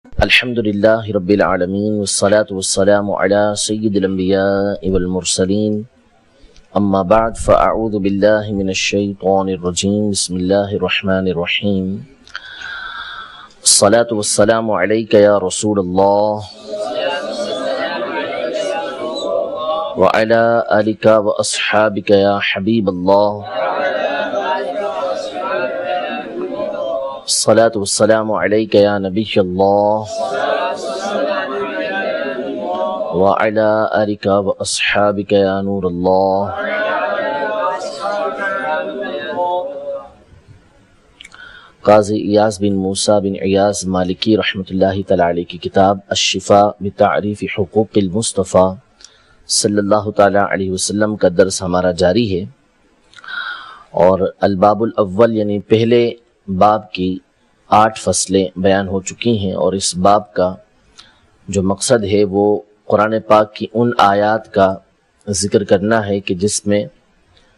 الحمد لله رب العالمين والصلاة والسلام على سيد الأنبياء والمرسلين أما بعد فأعوذ بالله من الشيطان الرجيم بسم الله الرحمن الرحيم الصلاة والسلام عليك يا رسول الله وعلى آلك وأصحابك يا حبيب الله الصلاة والسلام عليك يا نبي الله وعلى آلك وأصحابك يا نور الله. قاضی ایاز بن موسیٰ بن ایاز مالکی رحمۃ اللہ تعالی علیہ کی کتاب الشفاء بتعریف حقوق المصطفیٰ صلی اللہ تعالی علیہ وسلم کا درس ہمارا جاری ہے، اور الباب الاول یعنی پہلے باب کی 8 فصلیں بیان ہو چکی ہیں، اور اس باب کا جو مقصد ہے وہ قرآن پاک کی ان آیات کا ذکر کرنا ہے کہ جس میں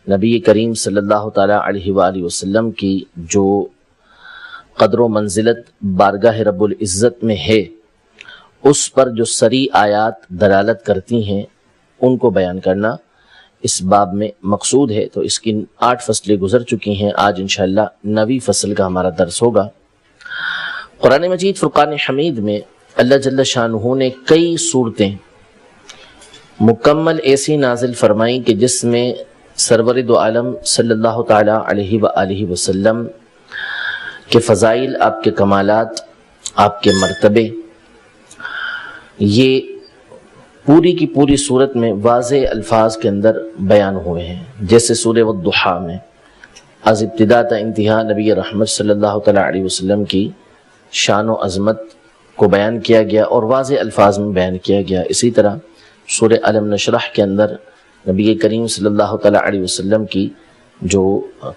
نبی کریم صلی اللہ تعالی علیہ وآلہ وسلم کی جو قدر و منزلت بارگاہ رب العزت میں ہے اس پر جو صریح آیات دلالت کرتی ہیں ان کو بیان کرنا اس باب میں مقصود ہے۔ تو اس کی 8 فصلیں گزر چکی ہیں، آج انشاءاللہ 9ویں فصل کا ہمارا درس ہوگا۔ قرآن مجید فرقان حمید میں اللہ جل شانہ نے کئی صورتیں مکمل ایسی نازل فرمائیں کہ جس میں سرور دو عالم صلی اللہ تعالی علیہ وآلہ وسلم کے فضائل، آپ کے کمالات، آپ کے مرتبے، یہ پوری کی پوری صورت میں واضح الفاظ کے اندر بیان ہوئے ہیں، جیسے سورہ والضحیٰ میں از ابتدا تا انتہا نبی رحمت صلی اللہ تعالی علیہ وسلم کی شان و عظمت کو بیان کیا گیا اور واضح الفاظ میں بیان کیا گیا۔ اسی طرح سورہ علم نشرح کے اندر نبی کریم صلی اللہ تعالی علیہ وسلم کی جو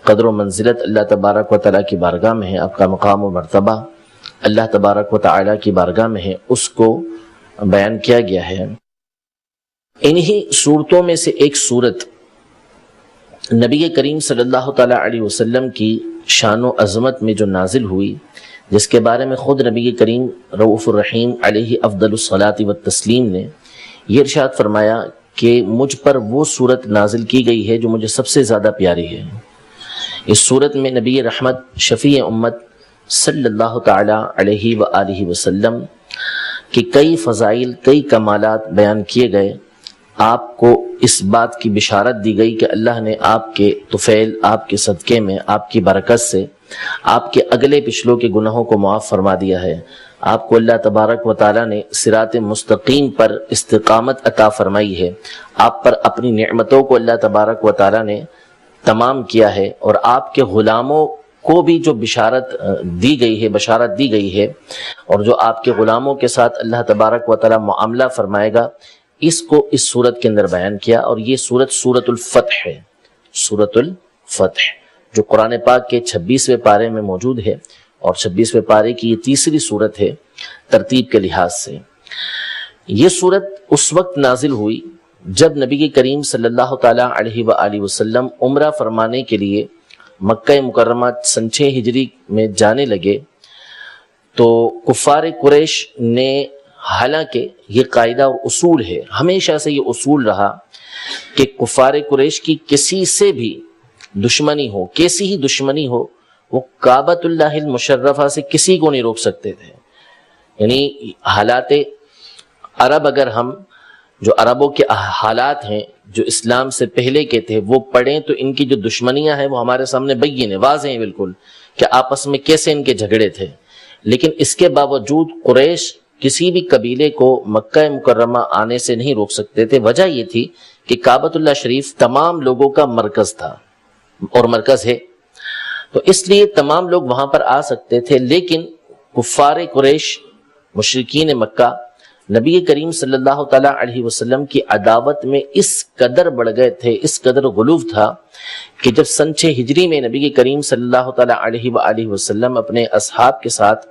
قدر و منزلت اللہ تبارک و تعالی کی بارگاہ میں ہے، آپ کا مقام و مرتبہ اللہ تبارک و تعالی کی بارگاہ میں ہے، اس کو بیان کیا گیا ہے۔ انہی صورتوں میں سے ایک صورت نبی کریم صلی اللہ تعالی علیہ وسلم کی شان و عظمت میں جو نازل ہوئی، جس کے بارے میں خود نبی کریم رؤوف الرحیم علیہ افضل الصلاۃ والتسلیم نے یہ ارشاد فرمایا کہ مجھ پر وہ صورت نازل کی گئی ہے جو مجھے سب سے زیادہ پیاری ہے۔ اس صورت میں نبی رحمت شفیع امت صلی اللہ تعالی علیہ وآلہ وسلم کے کئی فضائل، کئی کمالات بیان کیے گئے۔ آپ کو اس بات کی بشارت دی گئی کہ اللہ نے آپ کے طفیل، آپ کے صدقے میں، آپ کی برکت سے آپ کے اگلے پچھلوں کے گناہوں کو معاف فرما دیا ہے۔ آپ کو اللہ تبارک و تعالی نے صراط مستقیم پر استقامت عطا فرمائی ہے۔ آپ پر اپنی نعمتوں کو اللہ تبارک و تعالی نے تمام کیا ہے، اور آپ کے غلاموں کو بھی جو بشارت دی گئی ہے اور جو آپ کے غلاموں کے ساتھ اللہ تبارک و تعالی معاملہ فرمائے گا، اس کو اس صورت کے اندر بیان کیا۔ اور یہ صورت سورۃ الفتح ہے، سورۃ الفتح جو قرآن پاک کے 26ویں پارے میں موجود ہے، اور 26ویں پارے کی یہ تیسری صورت ہے ترتیب کے لحاظ سے۔ یہ صورت اس وقت نازل ہوئی جب نبی کریم صلی اللہ تعالی علیہ وآلہ وسلم عمرہ فرمانے کے لیے مکہ مکرمہ سن 6 ہجری میں جانے لگے، تو کفار قریش نے، حالانکہ یہ قاعدہ اور اصول ہے، ہمیشہ سے یہ اصول رہا کہ کفار قریش کی کسی سے بھی دشمنی ہو، کیسی ہی دشمنی ہو، وہ کعبۃ اللہ المشرفہ سے کسی کو نہیں روک سکتے تھے۔ یعنی حالات عرب، اگر ہم جو عربوں کے حالات ہیں جو اسلام سے پہلے کے تھے وہ پڑھیں تو ان کی جو دشمنیاں ہیں وہ ہمارے سامنے بین ہیں، واضح ہیں بالکل، کہ آپس میں کیسے ان کے جھگڑے تھے۔ لیکن اس کے باوجود قریش کسی بھی قبیلے کو مکہ مکرمہ آنے سے نہیں روک سکتے تھے۔ وجہ یہ تھی کہ کعبۃ اللہ شریف تمام لوگوں کا مرکز تھا اور مرکز ہے، تو اس لیے تمام لوگ وہاں پر آ سکتے تھے۔ لیکن کفار قریش، مشرکین مکہ، نبی کریم صلی اللہ تعالی علیہ وسلم کی عداوت میں اس قدر بڑھ گئے تھے، اس قدر غلوف تھا کہ جب سن 6 ہجری میں نبی کریم صلی اللہ تعالی علیہ وآلہ وسلم اپنے اصحاب کے ساتھ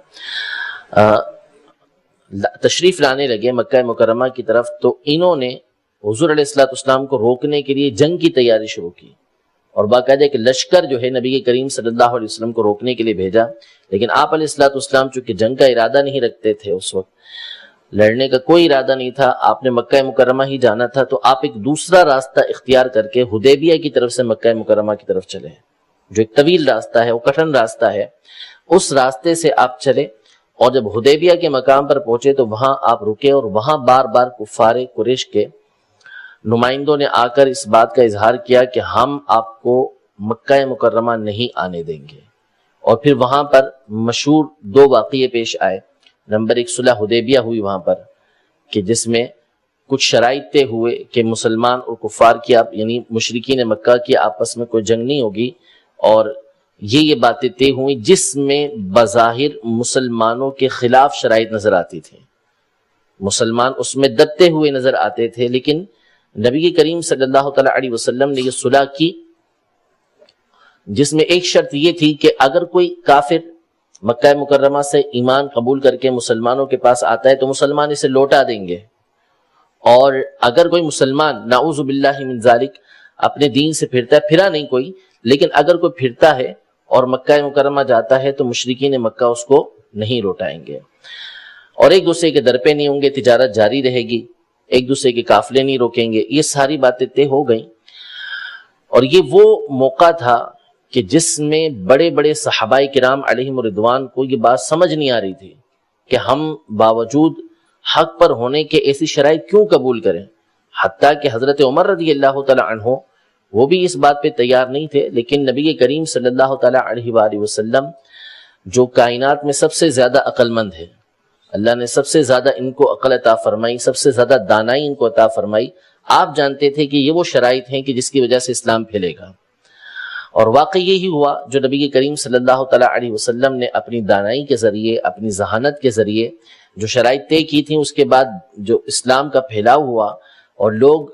تشریف لانے لگے مکہ مکرمہ کی طرف، تو انہوں نے حضور علیہ الصلوۃ والسلام کو روکنے کے لیے جنگ کی تیاری شروع کی، اور باقاعدہ ایک لشکر جو ہے نبی کریم صلی اللہ علیہ وسلم کو روکنے کے لیے بھیجا، لیکن آپ علیہ الصلوۃ والسلام چونکہ جنگ کا ارادہ نہیں رکھتے تھے، اس وقت لڑنے کا کوئی ارادہ نہیں تھا، آپ نے مکہ مکرمہ ہی جانا تھا، تو آپ ایک دوسرا راستہ اختیار کر کے حدیبیہ کی طرف سے مکہ مکرمہ کی طرف چلے، جو ایک طویل راستہ ہے، وہ کٹھن راستہ ہے، اس راستے سے آپ چلے، اور جب حدیبیہ کے مقام پر پہنچے تو وہاں آپ رکے، اور وہاں بار بار کفار قریش کے نمائندوں نے آ کر اس بات کا اظہار کیا کہ ہم آپ کو مکہ مکرمہ نہیں آنے دیں گے۔ اور پھر وہاں پر مشہور دو واقعے پیش آئے۔ نمبر 1 صلح حدیبیہ ہوئی وہاں پر، کہ جس میں کچھ شرائط طے ہوئے کہ مسلمان اور کفار کی یعنی مشرکین مکہ کی آپس میں کوئی جنگ نہیں ہوگی، اور یہ باتیں طے ہوئیں جس میں بظاہر مسلمانوں کے خلاف شرائط نظر آتی تھی، مسلمان اس میں دبتے ہوئے نظر آتے تھے، لیکن نبی کریم صلی اللہ تعالی علیہ وسلم نے یہ صلح کی، جس میں ایک شرط یہ تھی کہ اگر کوئی کافر مکہ مکرمہ سے ایمان قبول کر کے مسلمانوں کے پاس آتا ہے تو مسلمان اسے لوٹا دیں گے، اور اگر کوئی مسلمان نعوذ باللہ من ذالک اپنے دین سے پھرتا ہے، پھرا نہیں کوئی، لیکن اگر کوئی پھرتا ہے اور مکہ مکرمہ جاتا ہے تو مشرکین مکہ اس کو نہیں لوٹائیں گے، اور ایک دوسرے کے در پہ نہیں ہوں گے، تجارت جاری رہے گی، ایک دوسرے کے قافلے نہیں روکیں گے۔ یہ ساری باتیں طے ہو گئیں، اور یہ وہ موقع تھا کہ جس میں بڑے بڑے صحابہ کرام علیہم رضوان کو یہ بات سمجھ نہیں آ رہی تھی کہ ہم باوجود حق پر ہونے کے ایسی شرائط کیوں قبول کریں، حتیٰ کہ حضرت عمر رضی اللہ تعالی عنہ وہ بھی اس بات پہ تیار نہیں تھے، لیکن نبی کریم صلی اللہ تعالی علیہ وآلہ وسلم جو کائنات میں سب سے زیادہ عقل مند ہے، اللہ نے سب سے زیادہ ان کو عقل عطا فرمائی، سب سے زیادہ دانائی ان کو عطا فرمائی، آپ جانتے تھے کہ یہ وہ شرائط ہیں کہ جس کی وجہ سے اسلام پھیلے گا، اور واقعی یہی ہوا جو نبی کریم صلی اللہ تعالی علیہ وسلم نے اپنی دانائی کے ذریعے، اپنی ذہانت کے ذریعے جو شرائط طے کی تھیں، اس کے بعد جو اسلام کا پھیلاؤ ہوا اور لوگ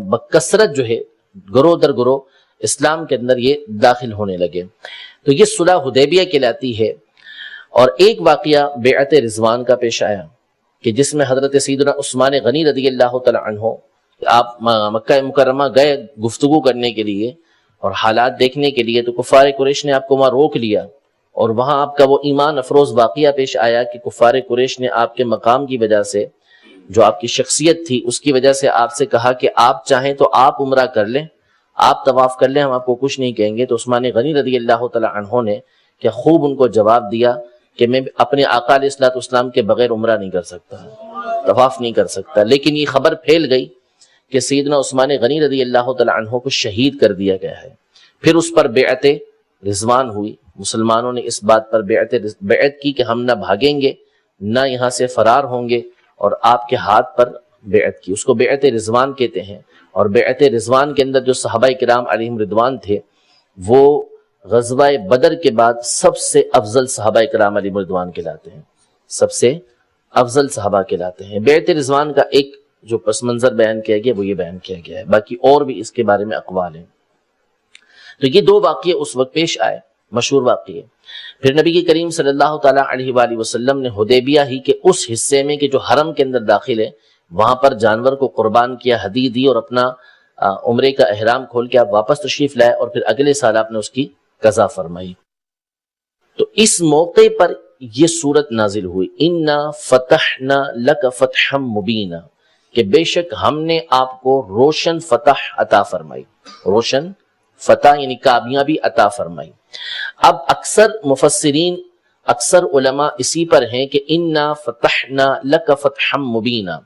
بکثرت جو ہے گروہ در گروہ اسلام کے اندر یہ داخل ہونے لگے، تو یہ صلح حدیبیہ کہلاتی ہے۔ اور ایک واقعہ بیعت رضوان کا پیش آیا کہ جس میں حضرت سیدنا عثمان غنی رضی اللہ تعالی عنہ آپ مکہ مکرمہ گئے گفتگو کرنے کے لیے اور حالات دیکھنے کے لیے، تو کفار قریش نے آپ کو وہاں روک لیا، اور وہاں آپ کا وہ ایمان افروز واقعہ پیش آیا کہ کفار قریش نے آپ کے مقام کی وجہ سے، جو آپ کی شخصیت تھی اس کی وجہ سے آپ سے کہا کہ آپ چاہیں تو آپ عمرہ کر لیں، آپ طواف کر لیں، ہم آپ کو کچھ نہیں کہیں گے۔ تو عثمان غنی رضی اللہ تعالی عنہ نے کہ خوب ان کو جواب دیا کہ میں اپنے آقا علیہ الصلوۃ والسلام کے بغیر عمرہ نہیں کر سکتا، طواف نہیں کر سکتا، لیکن یہ خبر پھیل گئی کہ سیدنا عثمان غنی رضی اللہ تعالی عنہ کو شہید کر دیا گیا ہے۔ پھر اس پر بیعت رضوان ہوئی، مسلمانوں نے اس بات پر بیعت کی کہ ہم نہ بھاگیں گے نہ یہاں سے فرار ہوں گے، اور آپ کے ہاتھ پر بیعت کی، اس کو بیعت رضوان کہتے ہیں۔ اور بیعت رضوان کے اندر جو صحابہ کرام علیہم رضوان تھے، وہ غزوہ بدر کے بعد سب سے افضل صحابہ کرام علیہم رضوان کہلاتے ہیں، سب سے افضل صحابہ کہلاتے ہیں۔ بیعت رضوان کا ایک جو پس منظر بیان کیا گیا وہ یہ بیان کیا گیا ہے، باقی اور بھی اس کے بارے میں اقوال ہیں۔ تو یہ دو واقعے اس وقت پیش آئے، مشہور واقعے۔ پھر نبی کریم صلی اللہ تعالی علیہ وآلہ وسلم نے حدیبیہ ہی کے اس حصے میں کہ جو حرم کے اندر داخل ہے، وہاں پر جانور کو قربان کیا، ہدیہ دی، اور اپنا عمرے کا احرام کھول کے آپ واپس تشریف لائے، اور پھر اگلے سال آپ نے اس کی قضا فرمائی۔ تو اس موقع پر یہ سورت نازل ہوئی، اِنَّا فَتَحْنَا لَكَ فَتْحًا مُبِينًا، کہ بے شک ہم نے آپ کو روشن فتح عطا فرمائی، روشن فتح یعنی کامیابی عطا فرمائی۔ اب اکثر مفسرین، اکثر علماء اسی پر ہیں کہ اِنَّا فَتَحْنَا لَكَ فَتْحًا مُبِينًا،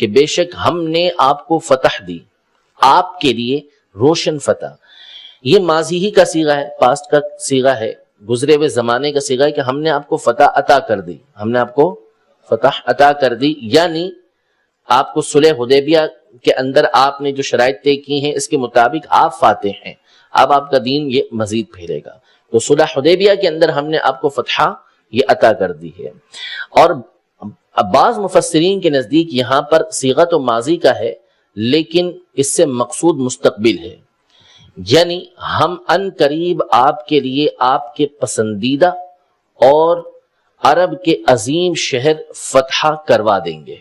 کہ بے شک ہم نے آپ کو فتح دی، آپ کے لیے روشن فتح۔ یہ ماضی ہی کا صیغہ ہے، پاسٹ کا صیغہ ہے، گزرے ہوئے زمانے کا صیغہ ہے کہ ہم نے آپ کو فتح عطا کر دی، ہم نے آپ کو فتح عطا کر دی، یعنی آپ کو صلح حدیبیہ کے اندر آپ نے جو شرائط طے کی ہیں اس کے مطابق آپ فاتح ہیں، اب آپ کا دین یہ مزید پھیلے گا۔ تو صلح حدیبیہ کے اندر ہم نے آپ کو فتح یہ عطا کر دی ہے۔ اور بعض مفسرین کے نزدیک یہاں پر صیغہ تو ماضی کا ہے، لیکن اس سے مقصود مستقبل ہے، یعنی ہم ان قریب آپ کے لیے آپ کے پسندیدہ اور عرب کے عظیم شہر فتح کروا دیں گے،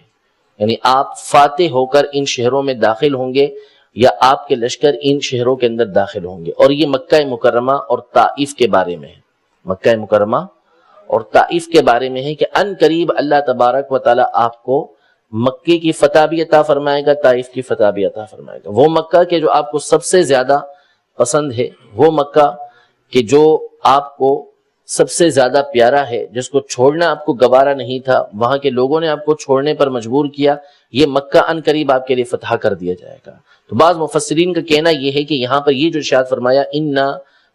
یعنی آپ فاتح ہو کر ان شہروں میں داخل ہوں گے، یا آپ کے لشکر ان شہروں کے اندر داخل ہوں گے. اور یہ مکہ مکرمہ اور طائف کے بارے میں ہے. مکہ مکرمہ اور طائف کے بارے میں ہے کہ ان قریب اللہ تبارک و تعالی آپ کو مکے کی فتح بھی عطا فرمائے گا, طائف کی فتح بھی عطا فرمائے گا. وہ مکہ کے جو آپ کو سب سے زیادہ پسند ہے, وہ مکہ کہ جو آپ کو سب سے زیادہ پیارا ہے, جس کو چھوڑنا آپ کو گوارا نہیں تھا, وہاں کے لوگوں نے آپ کو چھوڑنے پر مجبور کیا, یہ مکہ ان قریب آپ کے لیے فتح کر دیا جائے گا. تو بعض مفسرین کا کہنا یہ ہے کہ یہاں پر یہ جو ارشاد فرمایا انا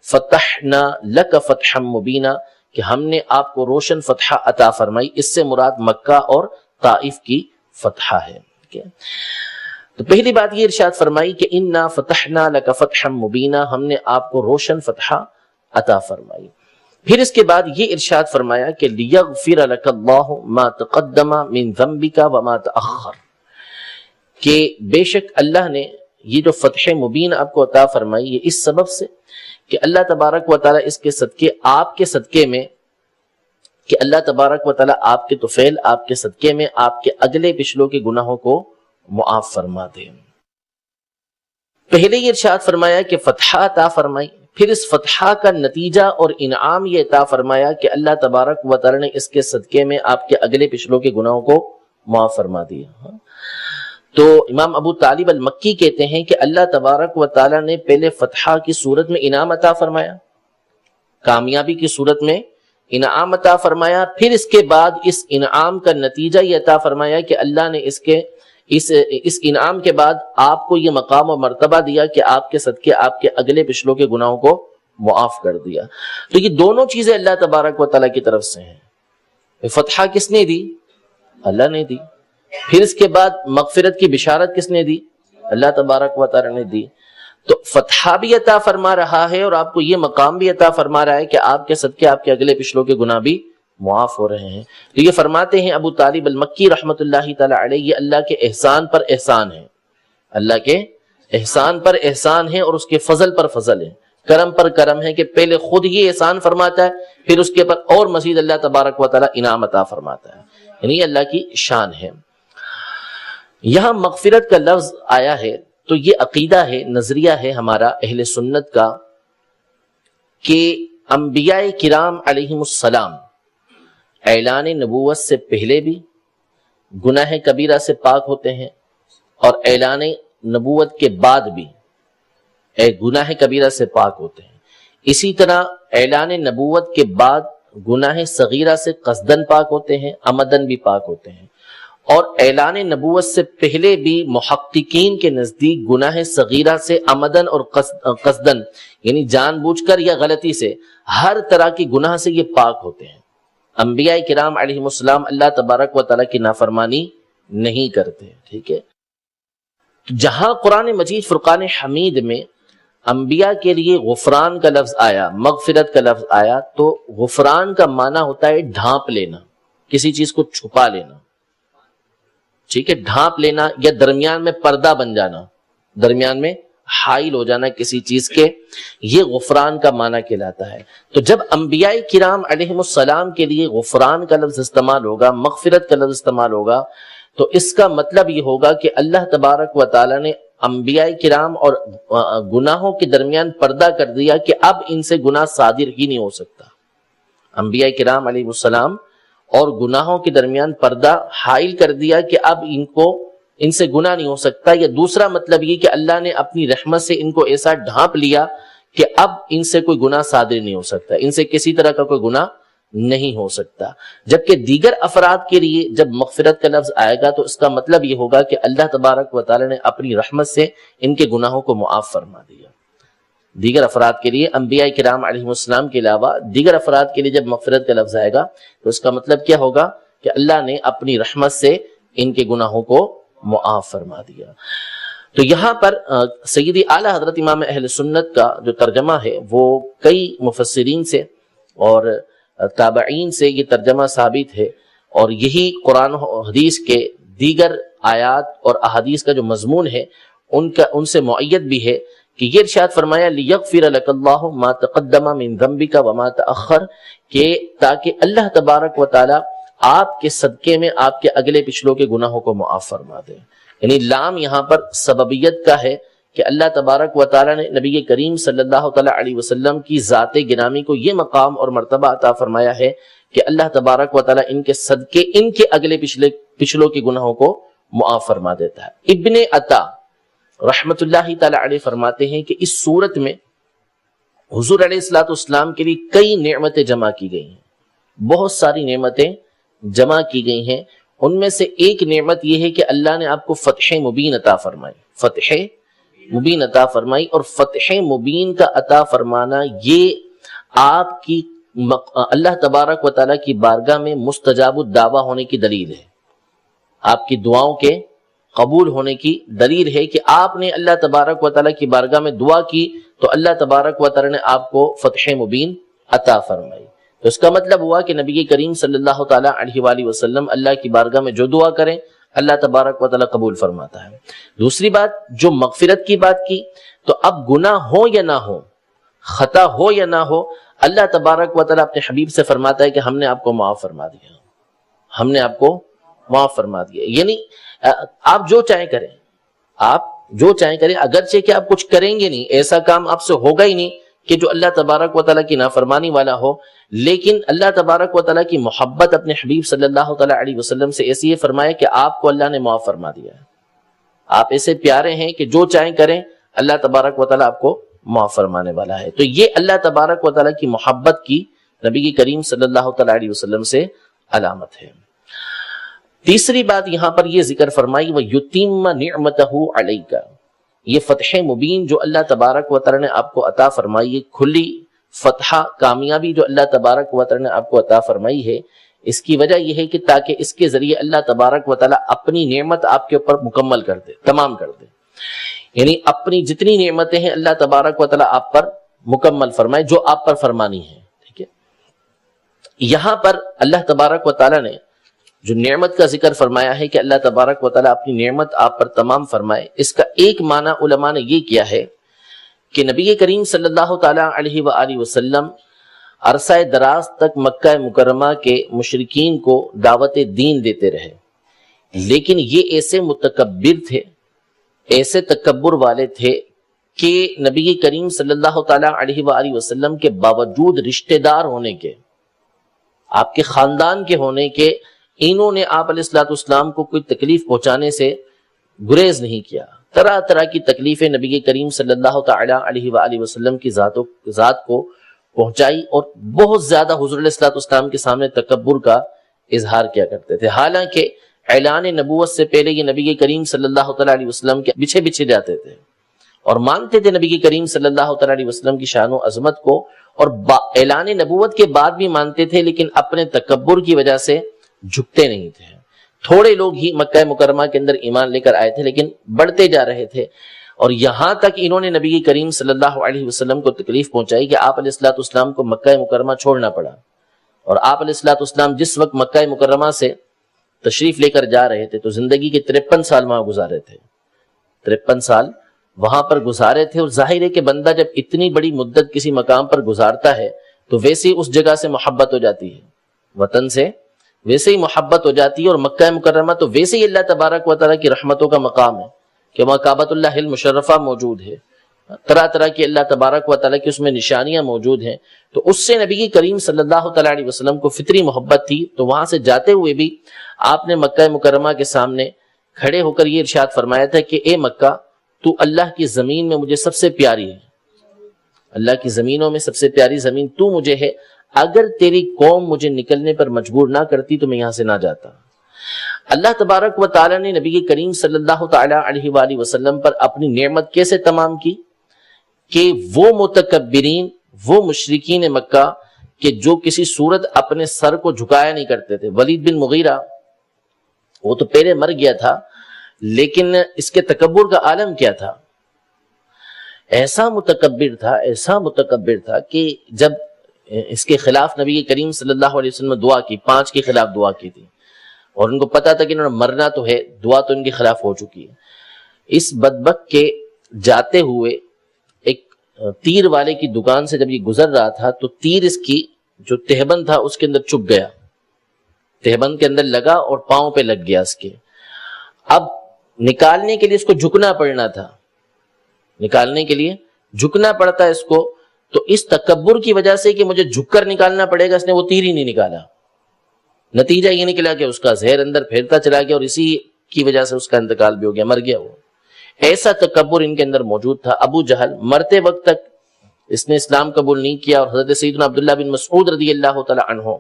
فتحنا لک فتحا مبینا, کہ ہم نے آپ کو روشن فتح عطا فرمائی, اس سے مراد مکہ اور طائف کی فتح ہے. تو پہلی بات یہ ارشاد فرمائی کہ انا فتحنا لک فتحا مبینا, ہم نے آپ کو روشن فتح عطا فرمائی. پھر اس کے بعد یہ ارشاد فرمایا کہ لیغفر لک اللہ ما تقدم من ذنبک وما تأخر, کہ بے شک اللہ نے یہ جو فتح مبین آپ کو عطا فرمائی ہے اس سبب سے کہ اللہ تبارک و تعالیٰ اس کے صدقے, آپ کے صدقے میں, کہ اللہ تبارک و تعالیٰ آپ کے طفیل, آپ کے صدقے میں آپ کے اگلے پچھلوں کے گناہوں کو معاف فرما دے. پہلے یہ ارشاد فرمایا کہ فتح عطا فرمائی, پھر اس فتح کا نتیجہ اور انعام یہ عطا فرمایا کہ اللہ تبارک و تعالیٰ نے اس کے صدقے میں آپ کے اگلے پچھلوں کے گناہوں کو معاف فرما دیا. تو امام ابو طالب المکی کہتے ہیں کہ اللہ تبارک و تعالیٰ نے پہلے فتح کی صورت میں انعام عطا فرمایا, کامیابی کی صورت میں انعام عطا فرمایا, پھر اس کے بعد اس انعام کا نتیجہ یہ عطا فرمایا کہ اللہ نے اس انعام کے بعد آپ کو یہ مقام و مرتبہ دیا کہ آپ کے صدقے آپ کے اگلے پچھلوں کے گناہوں کو معاف کر دیا. تو یہ دونوں چیزیں اللہ تبارک و تعالیٰ کی طرف سے ہیں. فتح کس نے دی؟ اللہ نے دی. پھر اس کے بعد مغفرت کی بشارت کس نے دی؟ اللہ تبارک و تعالیٰ نے دی. تو فتح بھی عطا فرما رہا ہے اور آپ کو یہ مقام بھی عطا فرما رہا ہے کہ آپ کے صدقے آپ کے اگلے پچھلوں کے گناہ بھی معاف ہو رہے ہیں. تو یہ فرماتے ہیں ابو طالب المکی رحمت اللہ تعالی علیہ, یہ اللہ کے احسان پر احسان ہے, اللہ کے احسان پر احسان ہے اور اس کے فضل پر فضل ہے, کرم پر کرم ہے کہ پہلے خود ہی احسان فرماتا ہے, پھر اس کے پر اور مزید اللہ تبارک و تعالی انعام عطا فرماتا ہے. یعنی یہ اللہ کی شان ہے. یہاں مغفرت کا لفظ آیا ہے تو یہ عقیدہ ہے, نظریہ ہے ہمارا اہل سنت کا کہ انبیاء کرام علیہم السلام اعلان نبوت سے پہلے بھی گناہ کبیرہ سے پاک ہوتے ہیں اور اعلان نبوت کے بعد بھی گناہ کبیرہ سے پاک ہوتے ہیں. اسی طرح اعلان نبوت کے بعد گناہ صغیرہ سے قصدن پاک ہوتے ہیں, عمدن بھی پاک ہوتے ہیں. اور اعلان نبوت سے پہلے بھی محققین کے نزدیک گناہ صغیرہ سے عمدن اور قصدن یعنی جان بوجھ کر یا غلطی سے ہر طرح کی گناہ سے یہ پاک ہوتے ہیں. انبیاء کرام علیہم السلام اللہ تبارک و تعالیٰ کی نافرمانی نہیں کرتے. ٹھیک ہے, جہاں قرآن مجید فرقان حمید میں انبیاء کے لیے غفران کا لفظ آیا, مغفرت کا لفظ آیا, تو غفران کا معنی ہوتا ہے ڈھانپ لینا, کسی چیز کو چھپا لینا. ٹھیک ہے, ڈھانپ لینا یا درمیان میں پردہ بن جانا, درمیان میں حائل ہو جانا کسی چیز کے, یہ غفران کا معنی کہلاتا ہے. تو جب انبیاء کرام علیہم السلام کے لیے غفران کا لفظ استعمال ہوگا, مغفرت کا لفظ استعمال ہوگا, تو اس کا مطلب یہ ہوگا کہ اللہ تبارک و تعالیٰ نے انبیاء کرام اور گناہوں کے درمیان پردہ کر دیا کہ اب ان سے گناہ صادر ہی نہیں ہو سکتا. انبیاء کرام علیہ السلام اور گناہوں کے درمیان پردہ حائل کر دیا کہ اب ان سے گناہ نہیں ہو سکتا. یا دوسرا مطلب یہ کہ اللہ نے اپنی رحمت سے ان کو ایسا ڈھانپ لیا کہ اب ان سے کوئی گناہ صادر نہیں ہو سکتا, ان سے کسی طرح کا کوئی گناہ نہیں ہو سکتا. جبکہ دیگر افراد کے لیے جب مغفرت کا لفظ آئے گا تو اس کا مطلب یہ ہوگا کہ اللہ تبارک و تعالی نے اپنی رحمت سے ان کے گناہوں کو معاف فرما دیا. دیگر افراد کے لیے, انبیاء کرام علیہ السلام کے علاوہ دیگر افراد کے لیے جب مغفرت کا لفظ آئے گا تو اس کا مطلب کیا ہوگا کہ اللہ نے اپنی رحمت سے ان کے گناہوں کو معاف فرما دیا. تو یہاں پر سیدی اعلی حضرت امام اہل سنت کا جو ترجمہ ہے وہ کئی مفسرین سے اور تابعین سے یہ ترجمہ ثابت ہے, اور یہی قرآن و حدیث کے دیگر آیات اور احادیث کا جو مضمون ہے ان سے مؤید بھی ہے کہ یہ ارشاد فرمایا لیغفر لک اللہ ما تقدم من ذنبک وما تأخر, کہ تاکہ اللہ تبارک و تعالی آپ کے صدقے میں آپ کے اگلے پچھلوں کے گناہوں کو معاف فرما دے. یعنی لام یہاں پر سببیت کا ہے کہ اللہ تبارک و تعالیٰ نے نبی کریم صلی اللہ تعالیٰ علیہ وسلم کی ذات گرامی کو یہ مقام اور مرتبہ عطا فرمایا ہے کہ اللہ تبارک و تعالیٰ ان کے صدقے ان کے اگلے پچھلوں کے گناہوں کو معاف فرما دیتا ہے۔ ابن عطا رحمت اللہ تعالیٰ علیہ فرماتے ہیں کہ اس صورت میں حضور علیہ الصلوۃ والسلام کے لیے کئی نعمتیں جمع کی گئی ہیں، بہت ساری نعمتیں جمع کی گئی ہیں۔ ان میں سے ایک نعمت یہ ہے کہ اللہ نے آپ کو فتح مبین عطا فرمائی، فتح مبین عطا فرمائی، اور فتح مبین کا عطا فرمانا یہ آپ کی اللہ تبارک و تعالیٰ کی بارگاہ میں مستجاب الدعویٰ ہونے کی دلیل ہے، آپ کی دعاؤں کے قبول ہونے کی دلیل ہے کہ آپ نے اللہ تبارک و تعالیٰ کی بارگاہ میں دعا کی تو اللہ تبارک و تعالیٰ نے آپ کو فتح مبین عطا فرمائی۔ تو اس کا مطلب ہوا کہ نبی کریم صلی اللہ تعالیٰ علیہ وآلہ وسلم اللہ کی بارگاہ میں جو دعا کریں اللہ تبارک و تعالیٰ قبول فرماتا ہے۔ دوسری بات جو مغفرت کی بات کی، تو اب گناہ ہو یا نہ ہو، خطا ہو یا نہ ہو، اللہ تبارک و تعالیٰ اپنے حبیب سے فرماتا ہے کہ ہم نے آپ کو معاف فرما دیا، ہم نے آپ کو معاف فرما دیا۔ یعنی آپ جو چاہیں کریں، آپ جو چاہیں کریں، اگرچہ کہ آپ کچھ کریں گے نہیں، ایسا کام آپ سے ہوگا ہی نہیں کہ جو اللہ تبارک و تعالیٰ کی نافرمانی والا ہو، لیکن اللہ تبارک و تعالیٰ کی محبت اپنے حبیب صلی اللہ تعالیٰ علیہ وسلم سے ایسی ہے فرمایا کہ آپ کو اللہ نے معاف فرما دیا ہے، آپ ایسے پیارے ہیں کہ جو چاہیں کریں اللہ تبارک و تعالیٰ آپ کو معاف فرمانے والا ہے۔ تو یہ اللہ تبارک و تعالیٰ کی محبت کی نبی کریم صلی اللہ تعالیٰ علیہ وسلم سے علامت ہے۔ تیسری بات یہاں پر یہ ذکر فرمائی وَيُتِمَّ نِعْمَتَهُ عَلَيْكَ، یہ فتح مبین جو اللہ تبارک و تعالیٰ نے آپ کو عطا فرمائی ہے، کھلی فتح کامیابی جو اللہ تبارک و تعالیٰ نے آپ کو عطا فرمائی ہے، اس کی وجہ یہ ہے کہ تاکہ اس کے ذریعے اللہ تبارک و تعالیٰ اپنی نعمت آپ کے اوپر مکمل کر دے، تمام کر دے، یعنی اپنی جتنی نعمتیں ہیں اللہ تبارک و تعالیٰ آپ پر مکمل فرمائے جو آپ پر فرمانی ہے۔ ٹھیک ہے، یہاں پر اللہ تبارک و تعالیٰ نے جو نعمت کا ذکر فرمایا ہے کہ اللہ تبارک و تعالیٰ اپنی نعمت آپ پر تمام فرمائے، اس کا ایک معنی علماء نے یہ کیا ہے کہ نبی کریم صلی اللہ تعالیٰ علیہ وآلہ وسلم عرصہ دراز تک مکہ مکرمہ کے مشرکین کو دعوت دین دیتے رہے، لیکن یہ ایسے متکبر تھے، ایسے تکبر والے تھے کہ نبی کریم صلی اللہ تعالیٰ علیہ وآلہ وسلم کے باوجود رشتہ دار ہونے کے، آپ کے خاندان کے ہونے کے، انہوں نے آپ علیہ الصلوۃ والسلام کو کوئی تکلیف پہنچانے سے گریز نہیں کیا، طرح طرح کی تکلیفیں نبی کریم صلی اللہ تعالیٰ علیہ وآلہ وسلم کی ذات کو پہنچائی، اور بہت زیادہ حضور علیہ الصلوۃ والسلام کے سامنے تکبر کا اظہار کیا کرتے تھے، حالانکہ اعلان نبوت سے پہلے یہ نبی کریم صلی اللہ تعالیٰ علیہ وسلم کے پیچھے جاتے تھے اور مانتے تھے نبی کریم صلی اللہ تعالیٰ علیہ وسلم کی شان و عظمت کو، اور اعلان نبوت کے بعد بھی مانتے تھے، لیکن اپنے تکبر کی وجہ سے جھکتے نہیں تھے۔ تھوڑے لوگ ہی مکہ مکرمہ کے اندر ایمان لے کر آئے تھے، لیکن بڑھتے جا رہے تھے، اور یہاں تک انہوں نے نبی کریم صلی اللہ علیہ وسلم کو تکلیف پہنچائی کہ آپ علیہ الصلوۃ والسلام کو مکہ مکرمہ چھوڑنا پڑا، اور آپ علیہ الصلوۃ والسلام جس وقت مکہ مکرمہ سے تشریف لے کر جا رہے تھے تو زندگی کے 53 سال وہاں گزارے تھے، 53 سال وہاں پر گزارے تھے، اور ظاہر ہے کہ بندہ جب اتنی بڑی مدت کسی مقام پر گزارتا ہے تو ویسے ہی اس جگہ سے محبت ہو جاتی ہے، وطن سے ویسے ہی محبت ہو جاتی ہے، اور مکہ مکرمہ تو ویسے ہی اللہ تبارک و تعالیٰ کی رحمتوں کا مقام ہے کہ وہاں کعبۃ اللہ المشرفہ موجود ہے، طرح طرح کی اللہ تبارک و تعالیٰ کی اس میں نشانیاں موجود ہیں، تو اس سے نبی کریم صلی اللہ تعالیٰ علیہ وسلم کو فطری محبت تھی، تو وہاں سے جاتے ہوئے بھی آپ نے مکہ مکرمہ کے سامنے کھڑے ہو کر یہ ارشاد فرمایا تھا کہ اے مکہ، تو اللہ کی زمین میں مجھے سب سے پیاری ہے، اللہ کی زمینوں میں سب سے پیاری زمین تو مجھے ہے، اگر تیری قوم مجھے نکلنے پر مجبور نہ کرتی تو میں یہاں سے نہ جاتا۔ اللہ تبارک و تعالیٰ نے نبی کریم صلی اللہ تعالیٰ علیہ وآلہ وسلم پر اپنی نعمت کیسے تمام کی کہ وہ متکبرین، وہ مشرکین مکہ کہ جو کسی صورت اپنے سر کو جھکایا نہیں کرتے تھے، ولید بن مغیرہ وہ تو پہلے مر گیا تھا، لیکن اس کے تکبر کا عالم کیا تھا، ایسا متکبر تھا کہ جب اس کے خلاف نبی کریم صلی اللہ علیہ وسلم نے دعا کی، 5 کے خلاف دعا کی تھی، اور ان کو پتا تھا کہ انہوں نے مرنا تو ہے، دعا تو ان کے خلاف ہو چکی ہے، اس بدبخت کے جاتے ہوئے ایک تیر والے کی دکان سے جب یہ گزر رہا تھا تو تیر اس کی جو تہبند تھا اس کے اندر چپ گیا، تہبند کے اندر لگا اور پاؤں پہ لگ گیا اس کے، اب نکالنے کے لیے اس کو جھکنا پڑنا تھا، نکالنے کے لیے جھکنا پڑتا ہے اس کو، تو اس تکبر کی وجہ سے کہ مجھے جھک کر نکالنا پڑے گا، اس نے وہ تیر ہی نہیں نکالا. نتیجہ یہ نکلا کہ اس کا زہر اندر پھیلتا چلا گیا اور اسی کی وجہ سے اس کا انتقال بھی ہو گیا، مر گیا وہ. ایسا تکبر ان کے اندر موجود تھا. ابو جہل مرتے وقت تک اس نے اسلام قبول نہیں کیا، اور حضرت سیدنا عبداللہ بن مسعود رضی اللہ تعالی عنہ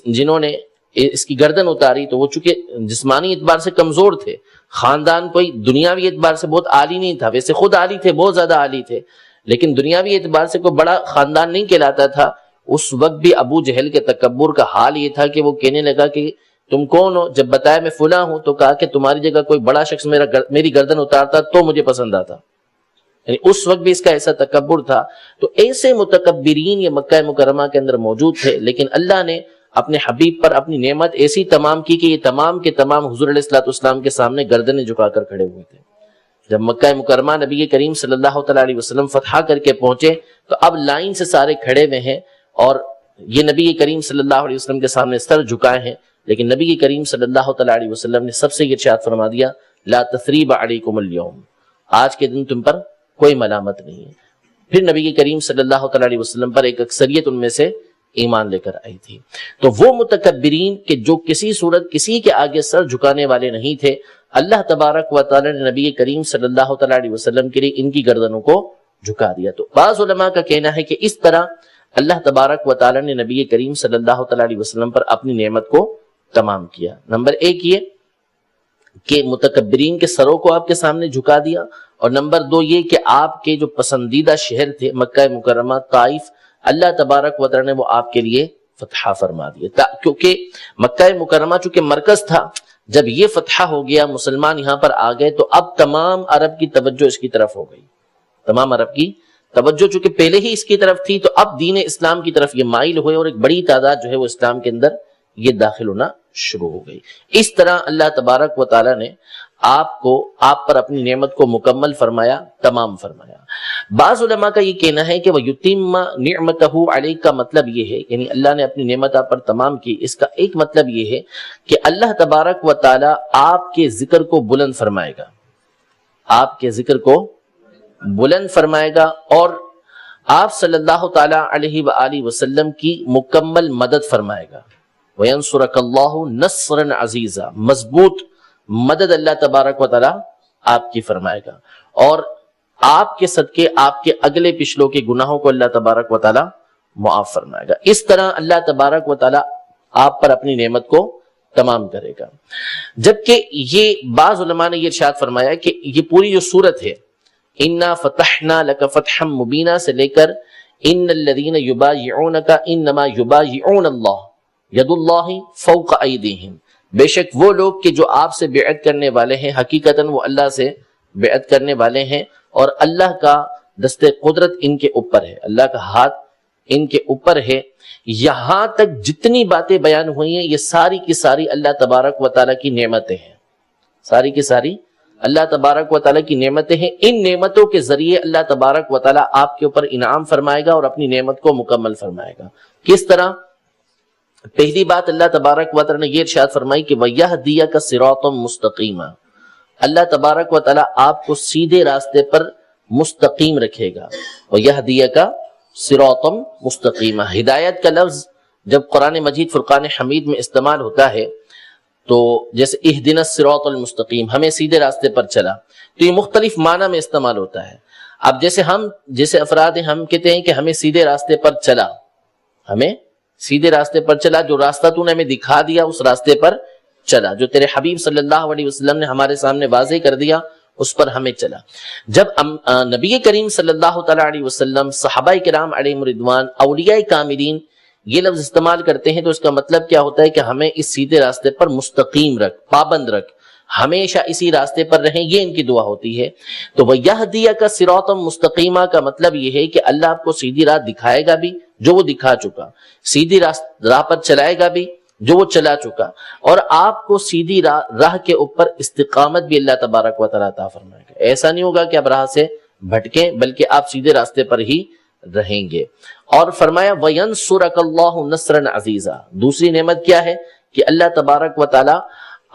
جنہوں نے اس کی گردن اتاری، تو وہ چونکہ جسمانی اعتبار سے کمزور تھے، خاندان کوئی دنیاوی اعتبار سے بہت عالی نہیں تھا، ویسے خود عالی تھے، بہت زیادہ عالی تھے، لیکن دنیاوی اعتبار سے کوئی بڑا خاندان نہیں کہلاتا تھا. اس وقت بھی ابو جہل کے تکبر کا حال یہ تھا کہ وہ کہنے لگا کہ تم کون ہو؟ جب بتایا میں فلاں ہوں، تو کہا کہ تمہاری جگہ کوئی بڑا شخص میری گردن اتارتا تو مجھے پسند آتا. یعنی اس وقت بھی اس کا ایسا تکبر تھا. تو ایسے متکبرین یہ مکہ مکرمہ کے اندر موجود تھے، لیکن اللہ نے اپنے حبیب پر اپنی نعمت ایسی تمام کی کہ یہ تمام کے تمام حضور علیہ الصلوۃ والسلام کے سامنے گردنیں جھکا کر کھڑے ہوئے تھے. جب مکہ مکرمہ نبی کریم صلی اللہ تعالی علیہ وسلم فتح کر کے پہنچے، تو اب لائن سے سارے کھڑے ہوئے ہیں اور یہ نبی کریم صلی اللہ علیہ وسلم کے سامنے سر جھکائے ہیں. لیکن نبی کریم صلی اللہ تعالی علیہ وسلم نے سب سے یہ ارشاد فرما دیا، لا تثریب علیکم اليوم، آج کے دن تم پر کوئی ملامت نہیں ہے. پھر نبی کریم صلی اللہ تعالی علیہ وسلم پر ایک اکثریت ان میں سے ایمان لے کر آئی تھی. تو وہ متکبرین کہ جو کسی صورت کسی کے آگے سر جھکانے والے نہیں تھے، اللہ تبارک و تعالی نے نبی کریم صلی اللہ تعالی علیہ وسلم کے لیے ان کی گردنوں کو جھکا دیا. تو بعض علماء کا کہنا ہے کہ اس طرح اللہ تبارک و تعالی نے نبی کریم صلی اللہ تعالی علیہ وسلم پر اپنی نعمت کو تمام کیا. نمبر ایک یہ کہ متکبرین کے سروں کو آپ کے سامنے جھکا دیا، اور نمبر دو یہ کہ آپ کے جو پسندیدہ شہر تھے مکہ مکرمہ طائف، اللہ تبارک و تعالی نے وہ آپ کے لیے فتح فرما دیا. کیونکہ مکہ مکرمہ چونکہ مرکز تھا، جب یہ فتح ہو گیا، مسلمان یہاں پر آ گئے، تو اب تمام عرب کی توجہ اس کی طرف ہو گئی. تمام عرب کی توجہ چونکہ پہلے ہی اس کی طرف تھی، تو اب دین اسلام کی طرف یہ مائل ہوئے، اور ایک بڑی تعداد جو ہے وہ اسلام کے اندر یہ داخل ہونا شروع ہو گئی. اس طرح اللہ تبارک و تعالی نے آپ پر اپنی نعمت کو مکمل فرمایا، تمام فرمایا. بعض علماء کا یہ کہنا ہے کہ وَيُتِمَّ نِعْمَتَهُ عَلَيْكَ کا مطلب یہ ہے، یعنی اللہ نے اپنی نعمت آپ پر تمام کی. اس کا ایک مطلب یہ ہے کہ اللہ تبارک و تعالی آپ کے ذکر کو بلند فرمائے گا، آپ کے ذکر کو بلند فرمائے گا، اور آپ صلی اللہ تعالی علیہ وآلہ وسلم کی مکمل مدد فرمائے گا. وَيَنْصُرَكَ اللَّهُ نَصْرًا عَزِيزًا، مضبوط مدد اللہ تبارک و تعالی آپ کی فرمائے گا، اور آپ کے صدقے آپ کے اگلے پچھلوں کے گناہوں کو اللہ تبارک و تعالی معاف فرمائے گا. اس طرح اللہ تبارک و تعالی آپ پر اپنی نعمت کو تمام کرے گا. جبکہ یہ بعض علماء نے یہ ارشاد فرمایا کہ یہ پوری جو صورت ہے اِنَّا فَتَحْنَا لَكَ فَتْحًا مُبِينًا سے لے کر إِنَّ الَّذِينَ يُبَايِعُونَكَ إِنَّمَا يُبَايِعُونَ اللَّهَ يَدُ اللَّهِ فَوْقَ أَيْدِيهِمْ، بے شک وہ لوگ کہ جو آپ سے بیعت کرنے والے ہیں، حقیقتاً وہ اللہ سے بیعت کرنے والے ہیں، اور اللہ کا دست قدرت ان کے اوپر ہے، اللہ کا ہاتھ ان کے اوپر ہے. یہاں تک جتنی باتیں بیان ہوئی ہیں یہ ساری کی ساری اللہ تبارک و تعالیٰ کی نعمتیں ہیں، ساری کی ساری اللہ تبارک و تعالیٰ کی نعمتیں ہیں. ان نعمتوں کے ذریعے اللہ تبارک و تعالیٰ آپ کے اوپر انعام فرمائے گا اور اپنی نعمت کو مکمل فرمائے گا. کس طرح؟ پہلی بات اللہ تبارک و تعالیٰ نے یہ ارشاد فرمائی کہ وَيَهْدِيَكَ صِرَاطًا مُسْتَقِيمًا، اللہ تبارک و تعالیٰ آپ کو سیدھے راستے پر مستقیم رکھے گا. وَيَهْدِيَكَ صِرَاطًا مُسْتَقِيمًا، ہدایت کا لفظ جب قرآن مجید فرقان حمید میں استعمال ہوتا ہے تو جیسے اہدنا الصراط المستقیم، ہمیں سیدھے راستے پر چلا، تو یہ مختلف معنی میں استعمال ہوتا ہے. اب جیسے افراد ہیں، ہم کہتے ہیں کہ ہمیں سیدھے راستے پر چلا، ہمیں سیدھے راستے پر چلا، جو راستہ تو نے ہمیں دکھا دیا اس راستے پر چلا، جو تیرے حبیب صلی اللہ علیہ وسلم نے ہمارے سامنے واضح کر دیا اس پر ہمیں چلا. جب نبی کریم صلی اللہ تعالی علیہ وسلم، صحابہ کرام علیہم رضوان، اولیاء کاملین یہ لفظ استعمال کرتے ہیں تو اس کا مطلب کیا ہوتا ہے کہ ہمیں اس سیدھے راستے پر مستقیم رکھ، پابند رکھ، ہمیشہ اسی راستے پر رہیں، یہ ان کی دعا ہوتی ہے. تو وَيَهْدِيَكَ صِرَاطًا مُسْتَقِيمًا کا مطلب یہ ہے کہ اللہ آپ کو سیدھی راہ دکھائے گا بھی جو وہ دکھا چکا، سیدھی راہ پر چلائے گا بھی جو وہ چلا چکا، اور آپ کو سیدھی راہ کے اوپر استقامت بھی اللہ تبارک و تعالیٰ عطا فرمائے گا. ایسا نہیں ہوگا کہ آپ راہ سے بھٹکیں، بلکہ آپ سیدھے راستے پر ہی رہیں گے. اور فرمایا وَيَنْصُرَكَ اللَّهُ نَصْرًا عَزِيزًا، دوسری نعمت کیا ہے کہ اللہ تبارک و تعالیٰ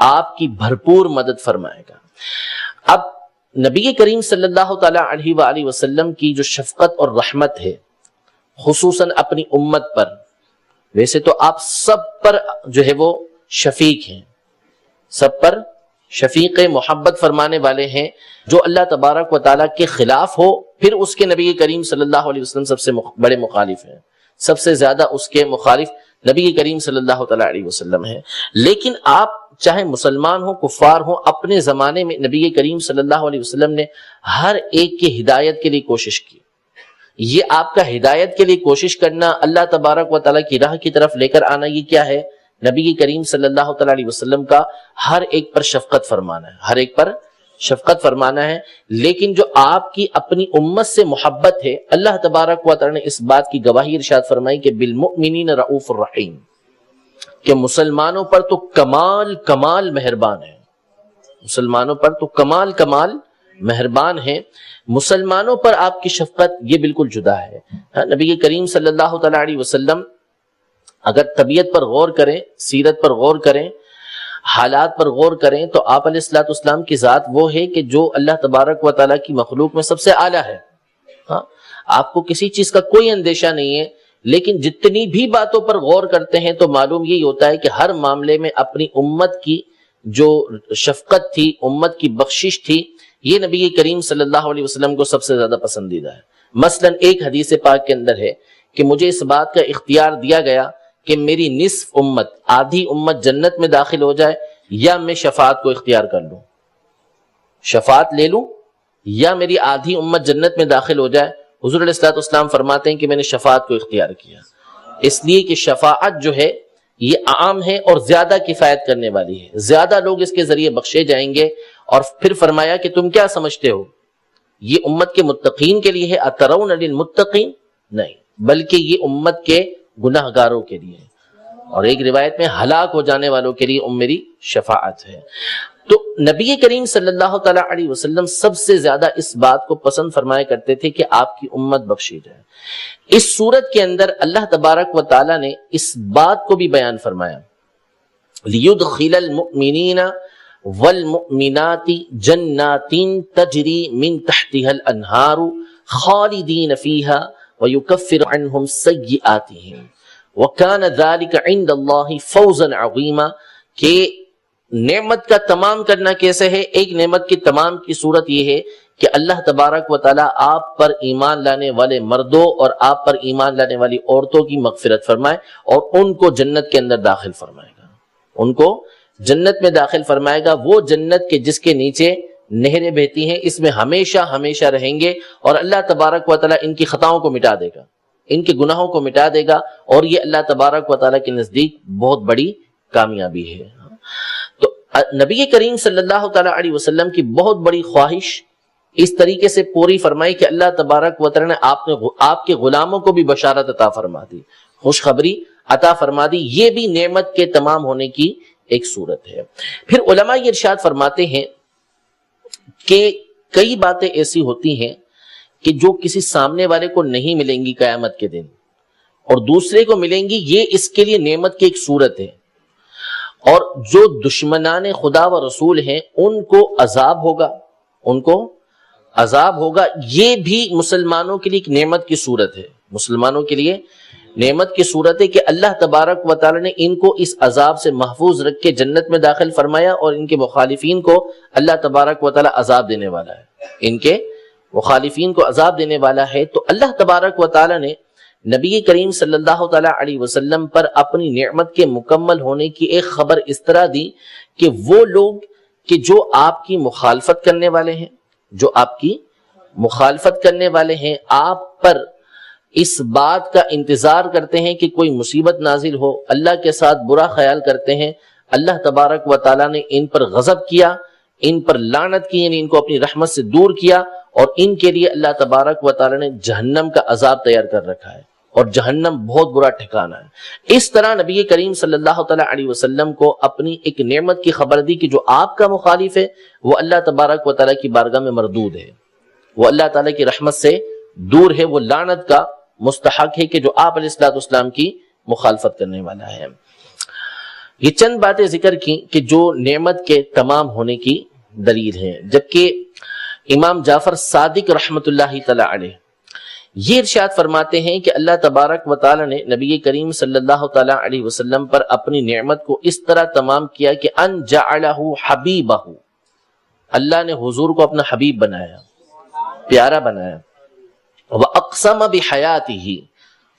آپ کی بھرپور مدد فرمائے گا. اب نبی کریم صلی اللہ تعالی علیہ وآلہ وسلم کی جو شفقت اور رحمت ہے خصوصاً اپنی امت پر، ویسے تو آپ سب پر جو ہے وہ شفیق ہیں، سب پر شفیق محبت فرمانے والے ہیں، جو اللہ تبارک و تعالیٰ کے خلاف ہو پھر اس کے نبی کریم صلی اللہ علیہ وسلم سب سے بڑے مخالف ہیں، سب سے زیادہ اس کے مخالف نبی کریم صلی اللہ تعالیٰ علیہ وسلم ہیں۔ لیکن آپ چاہے مسلمان ہوں کفار ہوں، اپنے زمانے میں نبی کریم صلی اللہ علیہ وسلم نے ہر ایک کی ہدایت کے لیے کوشش کی۔ یہ آپ کا ہدایت کے لیے کوشش کرنا، اللہ تبارک و تعالیٰ کی راہ کی طرف لے کر آنا، یہ کیا ہے؟ نبی کریم صلی اللہ تعالیٰ علیہ وسلم کا ہر ایک پر شفقت فرمانا ہے، ہر ایک پر شفقت فرمانا ہے۔ لیکن جو آپ کی اپنی امت سے محبت ہے، اللہ تبارک و تعالیٰ نے اس بات کی گواہی ارشاد فرمائی کہ بالمؤمنین رؤوف الرحیم، کہ مسلمانوں پر تو کمال مہربان ہے، مسلمانوں پر تو کمال مہربان ہے۔ مسلمانوں پر آپ کی شفقت یہ بالکل جدا ہے۔ نبی کریم صلی اللہ تعالیٰ علیہ وسلم اگر طبیعت پر غور کریں، سیرت پر غور کریں، حالات پر غور کریں، تو آپ علیہ الصلوۃ والسلام کی ذات وہ ہے کہ جو اللہ تبارک و تعالیٰ کی مخلوق میں سب سے اعلیٰ ہے۔ آپ کو کسی چیز کا کوئی اندیشہ نہیں ہے، لیکن جتنی بھی باتوں پر غور کرتے ہیں تو معلوم یہی ہوتا ہے کہ ہر معاملے میں اپنی امت کی جو شفقت تھی، امت کی بخشش تھی، یہ نبی کریم صلی اللہ علیہ وسلم کو سب سے زیادہ پسندیدہ ہے۔ مثلا ایک حدیث پاک کے اندر ہے کہ مجھے اس بات کا اختیار دیا گیا کہ میری نصف امت، آدھی امت جنت میں داخل ہو جائے، یا میں شفاعت کو اختیار کر لوں، شفاعت لے لوں، یا میری آدھی امت جنت میں داخل ہو جائے۔ حضور علیہ الصلوۃ والسلام فرماتے ہیں کہ میں نے شفاعت کو اختیار کیا، اس لیے کہ شفاعت جو ہے یہ عام ہے اور زیادہ کفایت کرنے والی ہے، زیادہ لوگ اس کے ذریعے بخشے جائیں گے۔ اور پھر فرمایا کہ تم کیا سمجھتے ہو یہ امت کے متقین کے لیے ہے؟ اترون للمتقین، نہیں، بلکہ یہ امت کے گناہ گاروں کے لیے، اور ایک روایت میں ہلاک ہو جانے والوں کے لیے میری شفاعت ہے۔ تو نبی کریم صلی اللہ تعالیٰ علیہ وسلم سب سے زیادہ اس بات کو پسند فرمایا کرتے تھے کہ آپ کی امت بخشی جائے۔ اس صورت کے اندر اللہ تبارک و تعالیٰ نے اس بات کو بھی بیان فرمایا، لِيُدْخِلَ الْمُؤْمِنِينَ وَالْمُؤْمِنَاتِ جَنَّاتٍ تَجْرِي مِن تَحْتِهَا الْأَنْهَارُ خَالِدِينَ فِيهَا وَيُكَفِّرُ عَنْهُمْ سَيِّئَاتِهِمْ وَكَانَ ذَلِكَ عِندَ اللَّهِ فَوْزًا عَظِيمًا۔ کہ نعمت کا تمام کرنا کیسے ہے؟ ایک نعمت کی تمام کی صورت یہ ہے کہ اللہ تبارک و تعالیٰ آپ پر ایمان لانے والے مردوں اور آپ پر ایمان لانے والی عورتوں کی مغفرت فرمائے اور ان کو جنت کے اندر داخل فرمائے گا، ان کو جنت میں داخل فرمائے گا، وہ جنت کے جس کے نیچے نہریں بہتی ہیں، اس میں ہمیشہ رہیں گے، اور اللہ تبارک و تعالیٰ ان کی خطاؤں کو مٹا دے گا، ان کے گناہوں کو مٹا دے گا، اور یہ اللہ تبارک و تعالیٰ کے نزدیک بہت بڑی کامیابی ہے۔ تو نبی کریم صلی اللہ تعالیٰ علیہ وسلم کی بہت بڑی خواہش اس طریقے سے پوری فرمائی کہ اللہ تبارک و تعالیٰ نے آپ کے غلاموں کو بھی بشارت عطا فرما دی، خوشخبری عطا فرما دی۔ یہ بھی نعمت کے تمام ہونے کی ایک صورت ہے۔ پھر علماء یہ ارشاد فرماتے ہیں کہ کئی باتیں ایسی ہوتی ہیں کہ جو کسی سامنے والے کو نہیں ملیں گی قیامت کے دن اور دوسرے کو ملیں گی، یہ اس کے لیے نعمت کی ایک صورت ہے۔ اور جو دشمنان خدا و رسول ہیں ان کو عذاب ہوگا، ان کو عذاب ہوگا، یہ بھی مسلمانوں کے لیے ایک نعمت کی صورت ہے، مسلمانوں کے لیے نعمت کی صورت ہے کہ اللہ تبارک و تعالی نے ان کو اس عذاب سے محفوظ رکھ کے جنت میں داخل فرمایا، اور ان کے مخالفین کو اللہ تبارک و تعالی عذاب دینے والا ہے، ان کے مخالفین کو عذاب دینے والا ہے۔ تو اللہ تبارک و تعالی نے نبی کریم صلی اللہ تعالی علیہ وسلم پر اپنی نعمت کے مکمل ہونے کی ایک خبر اس طرح دی کہ وہ لوگ کہ جو آپ کی مخالفت کرنے والے ہیں، جو آپ کی مخالفت کرنے والے ہیں، آپ پر اس بات کا انتظار کرتے ہیں کہ کوئی مصیبت نازل ہو، اللہ کے ساتھ برا خیال کرتے ہیں، اللہ تبارک و تعالیٰ نے ان پر غضب کیا، ان پر لعنت کی، یعنی ان کو اپنی رحمت سے دور کیا، اور ان کے لیے اللہ تبارک و تعالیٰ نے جہنم کا عذاب تیار کر رکھا ہے، اور جہنم بہت برا ٹھکانہ ہے۔ اس طرح نبی کریم صلی اللہ تعالیٰ علیہ وسلم کو اپنی ایک نعمت کی خبر دی کہ جو آپ کا مخالف ہے وہ اللہ تبارک و تعالیٰ کی بارگاہ میں مردود ہے، وہ اللہ تعالیٰ کی رحمت سے دور ہے، وہ لعنت کا مستحق ہے کہ جو آپ علیہ الصلوۃ والسلام کی مخالفت کرنے والا ہے۔ یہ چند باتیں ذکر کی کہ جو نعمت کے تمام ہونے کی دلیل ہیں، جبکہ امام جعفر صادق رحمۃ اللہ تعالی علیہ یہ ارشاد فرماتے ہیں کہ اللہ تبارک و تعالی نے نبی کریم صلی اللہ تعالی علیہ وسلم پر اپنی نعمت کو اس طرح تمام کیا کہ ان جعلہ حبیبہ، اللہ نے حضور کو اپنا حبیب بنایا، پیارا بنایا، وَأَقْسَمَ بِحَيَاتِهِ،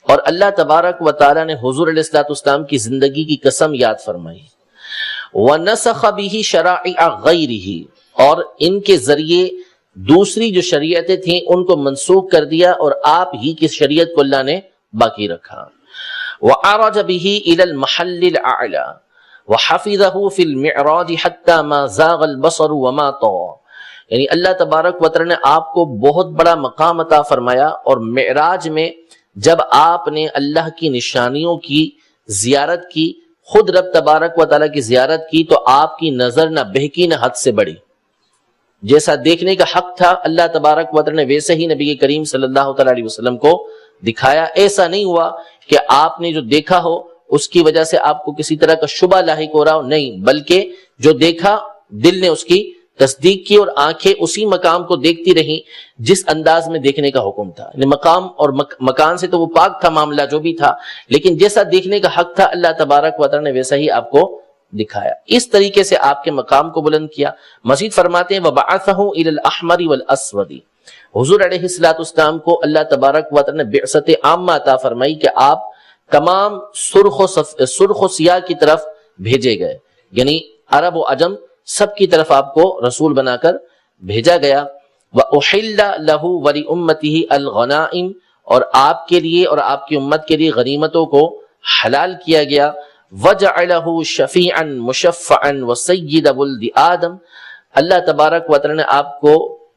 اور اللہ تبارک و تعالی نے حضور علیہ الصلوۃ والسلام کی زندگی کی قسم یاد فرمائی، وَنَسَخَ بِهِ شَرَائِعَ غَيْرِهِ، اور ان کے ذریعے دوسری جو شریعتیں تھیں ان کو منسوخ کر دیا اور آپ ہی کی شریعت کو اللہ نے باقی رکھا، وَعَرَجَ بِهِ إِلَى الْمَحَلِّ الْأَعْلَى وَحَفِظَهُ فِي الْمِعْرَاجِ حَتَّى مَا زَاغَ الْبَصَرُ وَمَا طَغَى، یعنی اللہ تبارک و تعالی نے آپ کو بہت بڑا مقام عطا فرمایا، اور معراج میں جب آپ نے اللہ کی نشانیوں کی زیارت کی، خود رب تبارک و تعالی کی زیارت کی، تو آپ کی نظر نہ بہکی نہ حد سے بڑی، جیسا دیکھنے کا حق تھا اللہ تبارک و تعالی نے ویسے ہی نبی کریم صلی اللہ تعالی علیہ وسلم کو دکھایا۔ ایسا نہیں ہوا کہ آپ نے جو دیکھا ہو اس کی وجہ سے آپ کو کسی طرح کا شبہ لاحق ہو رہا ہو، نہیں، بلکہ جو دیکھا دل نے اس کی تصدیق کی اور آنکھیں اسی مقام کو دیکھتی رہیں جس انداز میں دیکھنے کا حکم تھا، یعنی مقام اور مکان سے تو وہ پاک تھا معاملہ جو بھی تھا، لیکن جیسا دیکھنے کا حق تھا اللہ تبارک و تعالی نے ویسا ہی آپ کو دکھایا، اس طریقے سے آپ کے مقام کو بلند کیا۔ مزید فرماتے ہیں وَبَعَثَهُ إِلَى الْأَحْمَرِ وَالْأَسْوَدِ، حضور علیہ السلام کو اللہ تبارک و تعالی نے بعثت عامہ عطا فرمائی کہ آپ تمام سرخ و سیاہ کی طرف بھیجے گئے، یعنی عرب و عجم سب کی طرف آپ کو رسول بنا کر بھیجا گیا۔ وَأُحِلَّ لَهُ وَلِأُمَّتِهِ الْغَنَائِمِ، اور آپ کے لیے اور آپ کی امت کے لیے غنیمتوں کو حلال کیا گیا۔ وَجَعَلَهُ شَفِيعًا مُشَفَّعًا وَسَيِّدَ وَلْدِ آدم، اللہ تبارک و تعالی نے آپ کو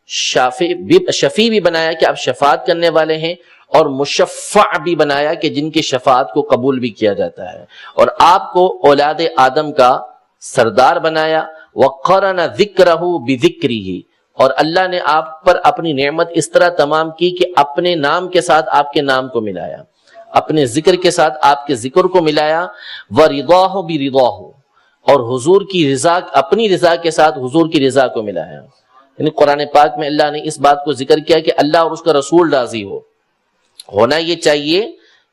شفیع بھی بنایا کہ آپ شفاعت کرنے والے ہیں، اور مشفع بھی بنایا کہ جن کی شفاعت کو قبول بھی کیا جاتا ہے، اور آپ کو اولاد آدم کا سردار بنایا۔ وَقَرَنَ ذِكْرَهُ بِذِكْرِهِ، اور اللہ نے آپ پر اپنی نعمت اس طرح تمام کی کہ اپنے نام کے ساتھ آپ کے نام کو ملایا، اپنے ذکر کے ساتھ آپ کے ذکر کو ملایا۔ وَرِضَاهُ بِرِضَاهُ، اور حضور کی رضا، اپنی رضا کے ساتھ حضور کی رضا کو ملایا، یعنی قرآن پاک میں اللہ نے اس بات کو ذکر کیا کہ اللہ اور اس کا رسول راضی ہو، ہونا یہ چاہیے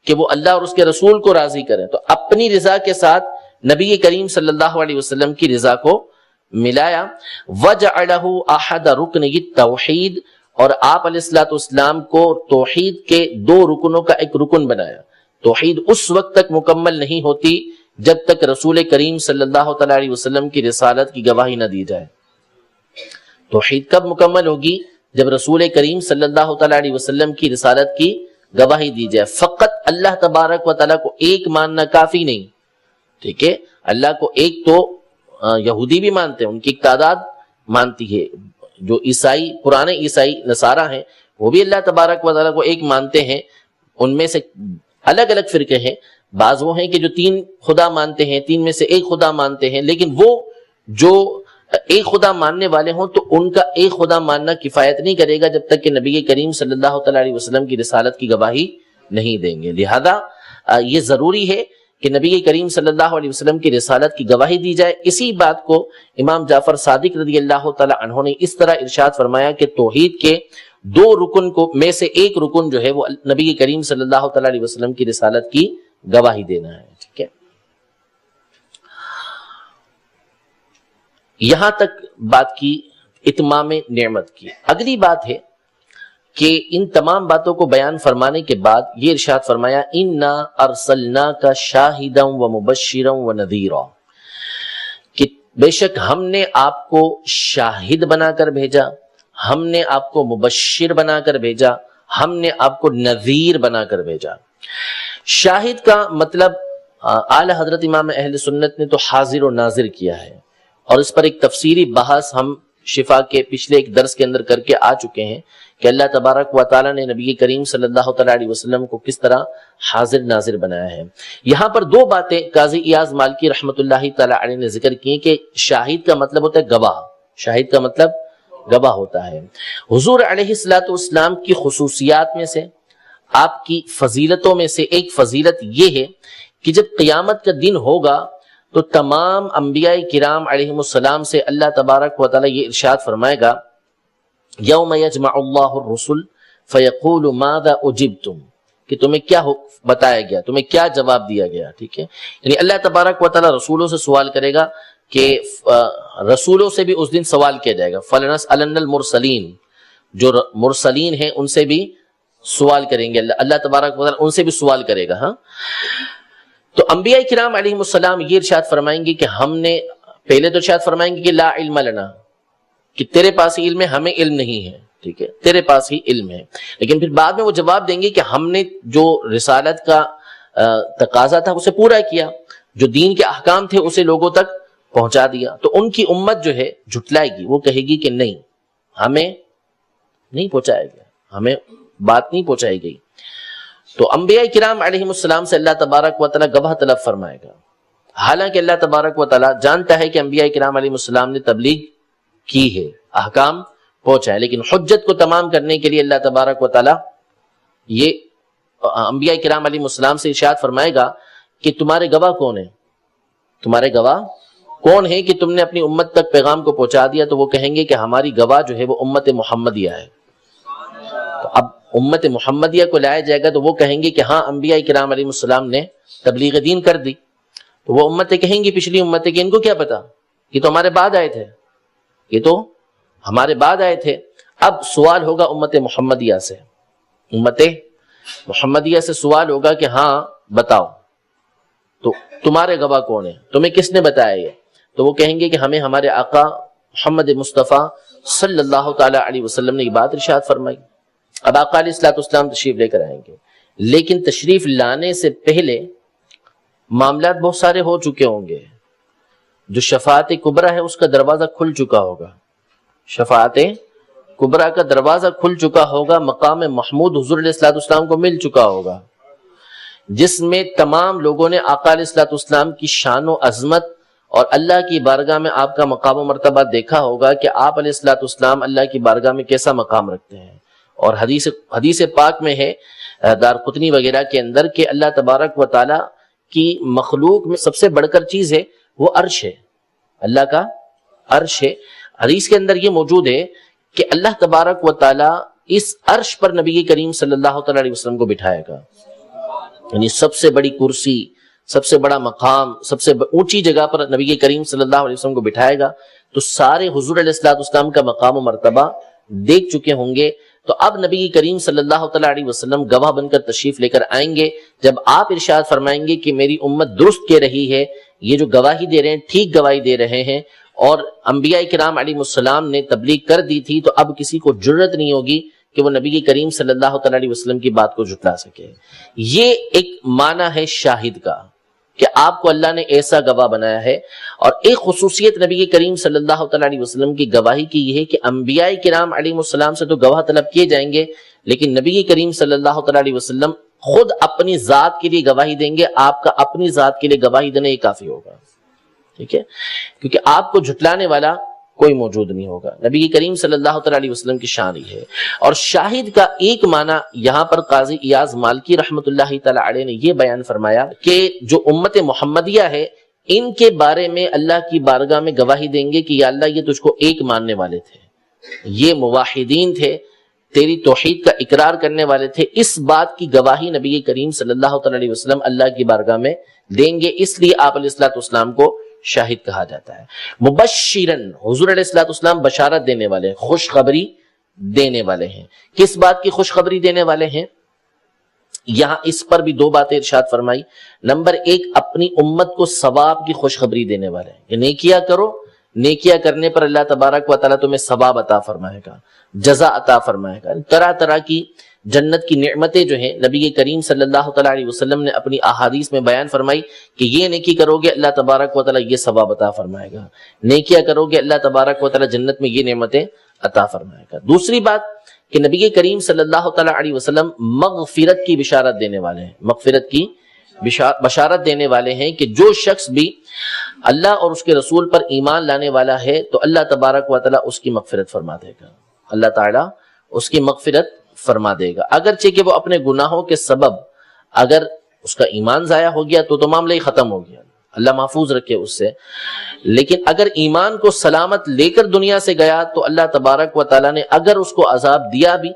کہ وہ اللہ اور اس کے رسول کو راضی کریں، تو اپنی رضا کے ساتھ نبی کریم صلی اللہ علیہ وسلم کی رضا کو ملایا۔ وَجَعَلَهُ أَحَدَ رُكْنِهِ التَّوْحِيدِ، اور آپ علیہ الصلوۃ والسلام کو توحید کے دو رکنوں کا ایک رکن بنایا۔ توحید اس وقت تک مکمل نہیں ہوتی جب تک رسول کریم صلی اللہ تعالی علیہ وسلم کی رسالت کی گواہی نہ دی جائے۔ توحید کب مکمل ہوگی؟ جب رسول کریم صلی اللہ تعالی علیہ وسلم کی رسالت کی گواہی دی جائے۔ فقط اللہ تبارک و تعالیٰ کو ایک ماننا کافی نہیں، ٹھیک ہے، اللہ کو ایک تو یہودی بھی مانتے ہیں، ان کی ایک تعداد مانتی ہے، جو عیسائی پرانے عیسائی نصارہ ہیں وہ بھی اللہ تبارک و تعالیٰ کو ایک مانتے ہیں، ان میں سے الگ الگ فرقے ہیں، بعض وہ ہیں کہ جو تین خدا مانتے ہیں، تین میں سے ایک خدا مانتے ہیں، لیکن وہ جو ایک خدا ماننے والے ہوں تو ان کا ایک خدا ماننا کفایت نہیں کرے گا جب تک کہ نبی کریم صلی اللہ تعالی علیہ وسلم کی رسالت کی گواہی نہیں دیں گے۔ لہذا یہ ضروری ہے کہ نبی کریم صلی اللہ علیہ وسلم کی رسالت کی گواہی دی جائے۔ اسی بات کو امام جعفر صادق رضی اللہ تعالی عنہ نے اس طرح ارشاد فرمایا کہ توحید کے دو رکن کو میں سے ایک رکن جو ہے وہ نبی کریم صلی اللہ تعالی علیہ وسلم کی رسالت کی گواہی دینا ہے، ٹھیک ہے۔ یہاں تک بات کی اتمام نعمت کی۔ اگلی بات ہے کہ ان تمام باتوں کو بیان فرمانے کے بعد یہ ارشاد فرمایا اِنَّا أَرْسَلْنَاكَ شَاهِدًا وَمُبَشِّرًا وَنَذِيرًا، کہ بے شک ہم نے آپ کو شاہد بنا کر بھیجا، ہم نے آپ کو مبشر بنا کر بھیجا، ہم نے آپ کو نذیر بنا کر بھیجا۔ شاہد کا مطلب اعلی حضرت امام اہل سنت نے تو حاضر و ناظر کیا ہے، اور اس پر ایک تفسیری بحث ہم شفا کے پچھلے ایک درس کے اندر کر کے آ چکے ہیں کہ اللہ تبارک و تعالی نے نبی کریم صلی اللہ تعالی علیہ وسلم کو کس طرح حاضر ناظر بنایا ہے۔ یہاں پر دو باتیں قاضی ایاز مالکی رحمۃ اللہ تعالی علیہ نے ذکر کی کہ شاہد کا مطلب ہوتا ہے گواہ، شاہد کا مطلب گواہ ہوتا ہے۔ حضور علیہ الصلوۃ والسلام کی خصوصیات میں سے، آپ کی فضیلتوں میں سے ایک فضیلت یہ ہے کہ جب قیامت کا دن ہوگا تو تمام انبیاء کرام علیہم السلام سے اللہ تبارک و تعالی یہ ارشاد فرمائے گا یوم یجمع اللہ الرسل فیقول ماذا اجبتم، کہ تمہیں کیا بتایا گیا، تمہیں کیا جواب دیا گیا. ٹھیک ہے، یعنی اللہ تبارک و تعالی رسولوں سے سوال کرے گا کہ رسولوں سے بھی اس دن سوال کیا جائے گا. فلنسألن المرسلین، جو مرسلین ہیں ان سے بھی سوال کریں گے اللہ تبارک و تعالی، ان سے بھی سوال کرے گا. ہاں، تو انبیاء کرام علیہم السلام یہ ارشاد فرمائیں گے کہ ہم نے پہلے تو ارشاد فرمائیں گے کہ لا علم لنا، کہ تیرے پاس ہی علم ہے، ہمیں علم نہیں ہے. ٹھیک ہے، تیرے پاس ہی علم ہے. لیکن پھر بعد میں وہ جواب دیں گے کہ ہم نے جو رسالت کا تقاضا تھا اسے پورا کیا، جو دین کے احکام تھے اسے لوگوں تک پہنچا دیا. تو ان کی امت جو ہے جھٹلائے گی، وہ کہے گی کہ نہیں، ہمیں نہیں پہنچایا گیا، ہمیں بات نہیں پہنچائی گئی. تو انبیاء کرام علیہم السلام سے اللہ تبارک و تعالی گواہ طلب فرمائے گا. حالانکہ اللہ تبارک و تعالی جانتا ہے کہ انبیاء کرام علیہم السلام نے تبلیغ کی ہے، احکام پہنچا ہے، لیکن حجت کو تمام کرنے کے لیے اللہ تبارک و تعالی یہ انبیاء کرام علیہ السلام سے ارشاد فرمائے گا کہ تمہارے گواہ کون ہیں، تمہارے گواہ کون ہیں کہ تم نے اپنی امت تک پیغام کو پہنچا دیا. تو وہ کہیں گے کہ ہماری گواہ جو ہے وہ امت محمدیہ ہے. تو اب امت محمدیہ کو لایا جائے گا تو وہ کہیں گے کہ ہاں انبیاء کرام علیہ السلام نے تبلیغ دین کر دی. تو وہ امتیں کہیں گی، پچھلی امتیں، کہ ان کو کیا پتا، یہ تو ہمارے بعد آئے تھے، یہ تو ہمارے بعد آئے تھے. اب سوال ہوگا امت محمدیہ سے، امت محمدیہ سے سوال ہوگا کہ ہاں بتاؤ تو تمہارے گواہ کون ہیں، تمہیں کس نے بتایا یہ؟ تو وہ کہیں گے کہ ہمیں ہمارے آقا محمد مصطفیٰ صلی اللہ تعالی علیہ وسلم نے یہ بات ارشاد فرمائی. اب آقا علیہ الصلوۃ والسلام تشریف لے کر آئیں گے، لیکن تشریف لانے سے پہلے معاملات بہت سارے ہو چکے ہوں گے. جو شفاعت کبریٰ ہے اس کا دروازہ کھل چکا ہوگا، شفاعت کبریٰ کا دروازہ کھل چکا ہوگا، مقام محمود حضور علیہ الصلوۃ والسلام کو مل چکا ہوگا، جس میں تمام لوگوں نے آقا علیہ الصلوۃ والسلام کی شان و عظمت اور اللہ کی بارگاہ میں آپ کا مقام و مرتبہ دیکھا ہوگا کہ آپ علیہ الصلوۃ والسلام اللہ کی بارگاہ میں کیسا مقام رکھتے ہیں. اور حدیث پاک میں ہے دارقطنی وغیرہ کے اندر کہ اللہ تبارک و تعالی کی مخلوق میں سب سے بڑھ کر چیز ہے وہ عرش ہے، اللہ کا عرش ہے. حدیث کے اندر یہ موجود ہے کہ اللہ تبارک و تعالی اس عرش پر نبی کریم صلی اللہ تعالی علیہ وسلم کو بٹھائے گا. یعنی سب سے بڑی کرسی، سب سے بڑا مقام، سب سے اونچی جگہ پر نبی کریم صلی اللہ علیہ وسلم کو بٹھائے گا. تو سارے حضور علیہ الصلوۃ والسلام کا مقام و مرتبہ دیکھ چکے ہوں گے. تو اب نبی کریم صلی اللہ تعالی علیہ وسلم گواہ بن کر تشریف لے کر آئیں گے. جب آپ ارشاد فرمائیں گے کہ میری امت درست کہہ رہی ہے، یہ جو گواہی دے رہے ہیں ٹھیک گواہی دے رہے ہیں، اور انبیاء کرام علیہ السلام نے تبلیغ کر دی تھی، تو اب کسی کو جرت نہیں ہوگی کہ وہ نبی کریم صلی اللہ تعالی علیہ وسلم کی بات کو جھٹلا سکے. یہ ایک معنی ہے شاہد کا کہ آپ کو اللہ نے ایسا گواہ بنایا ہے. اور ایک خصوصیت نبی کریم صلی اللہ تعالی علیہ وسلم کی گواہی کی یہ ہے کہ انبیاء کرام علیہ السلام سے تو گواہ طلب کیے جائیں گے، لیکن نبی کریم صلی اللہ تعالی علیہ وسلم خود اپنی ذات کے لیے گواہی دیں گے. آپ کا اپنی ذات کے لیے گواہی دینا یہ کافی ہوگا، ٹھیک ہے، کیونکہ آپ کو جھٹلانے والا کوئی موجود نہیں ہوگا. نبی کریم صلی اللہ تعالی علیہ وسلم کی شان ہی ہے. اور شاہد کا ایک معنی یہاں پر قاضی ایاز مالکی رحمت اللہ تعالی علیہ نے یہ بیان فرمایا کہ جو امت محمدیہ ہے ان کے بارے میں اللہ کی بارگاہ میں گواہی دیں گے کہ یا اللہ یہ تجھ کو ایک ماننے والے تھے، یہ موحدین تھے، تیری توحید کا اقرار کرنے والے تھے. اس بات کی گواہی نبی کریم صلی اللہ تعالی علیہ وسلم اللہ کی بارگاہ میں دیں گے. اس لیے آپ علیہ الصلوۃ والسلام کو شاہد کہا جاتا ہے. مبشرن، حضور علیہ الصلوۃ والسلام بشارت دینے والے، خوشخبری دینے والے ہیں. کس بات کی خوشخبری دینے والے ہیں؟ یہاں اس پر بھی دو باتیں ارشاد فرمائی. نمبر ایک، اپنی امت کو ثواب کی خوشخبری دینے والے ہیں کہ نیکیاں کرو، نیکیاں کرنے پر اللہ تبارک و تعالیٰ تمہیں ثواب عطا فرمائے گا، جزا عطا فرمائے گا. طرح طرح کی جنت کی نعمتیں جو ہیں نبی کریم صلی اللہ تعالیٰ علیہ وسلم نے اپنی احادیث میں بیان فرمائی کہ یہ نیکی کرو گے اللہ تبارک و تعالیٰ یہ ثواب عطا فرمائے گا، نیکیاں کرو گے اللہ تبارک و تعالیٰ جنت میں یہ نعمتیں عطا فرمائے گا. دوسری بات کہ نبی کریم صلی اللہ تعالیٰ علیہ وسلم مغفرت کی بشارت دینے والے ہیں، مغفرت کی بشارت دینے والے ہیں کہ جو شخص بھی اللہ اور اس کے رسول پر ایمان لانے والا ہے تو اللہ تبارک و تعالیٰ اس کی مغفرت فرما دے گا، اللہ تعالیٰ اس کی مغفرت فرما دے گا. اگرچہ کہ وہ اپنے گناہوں کے سبب اگر اس کا ایمان ضائع ہو گیا تو معاملہ ہی ختم ہو گیا، اللہ محفوظ رکھے اس سے. لیکن اگر ایمان کو سلامت لے کر دنیا سے گیا تو اللہ تبارک و تعالیٰ نے اگر اس کو عذاب دیا بھی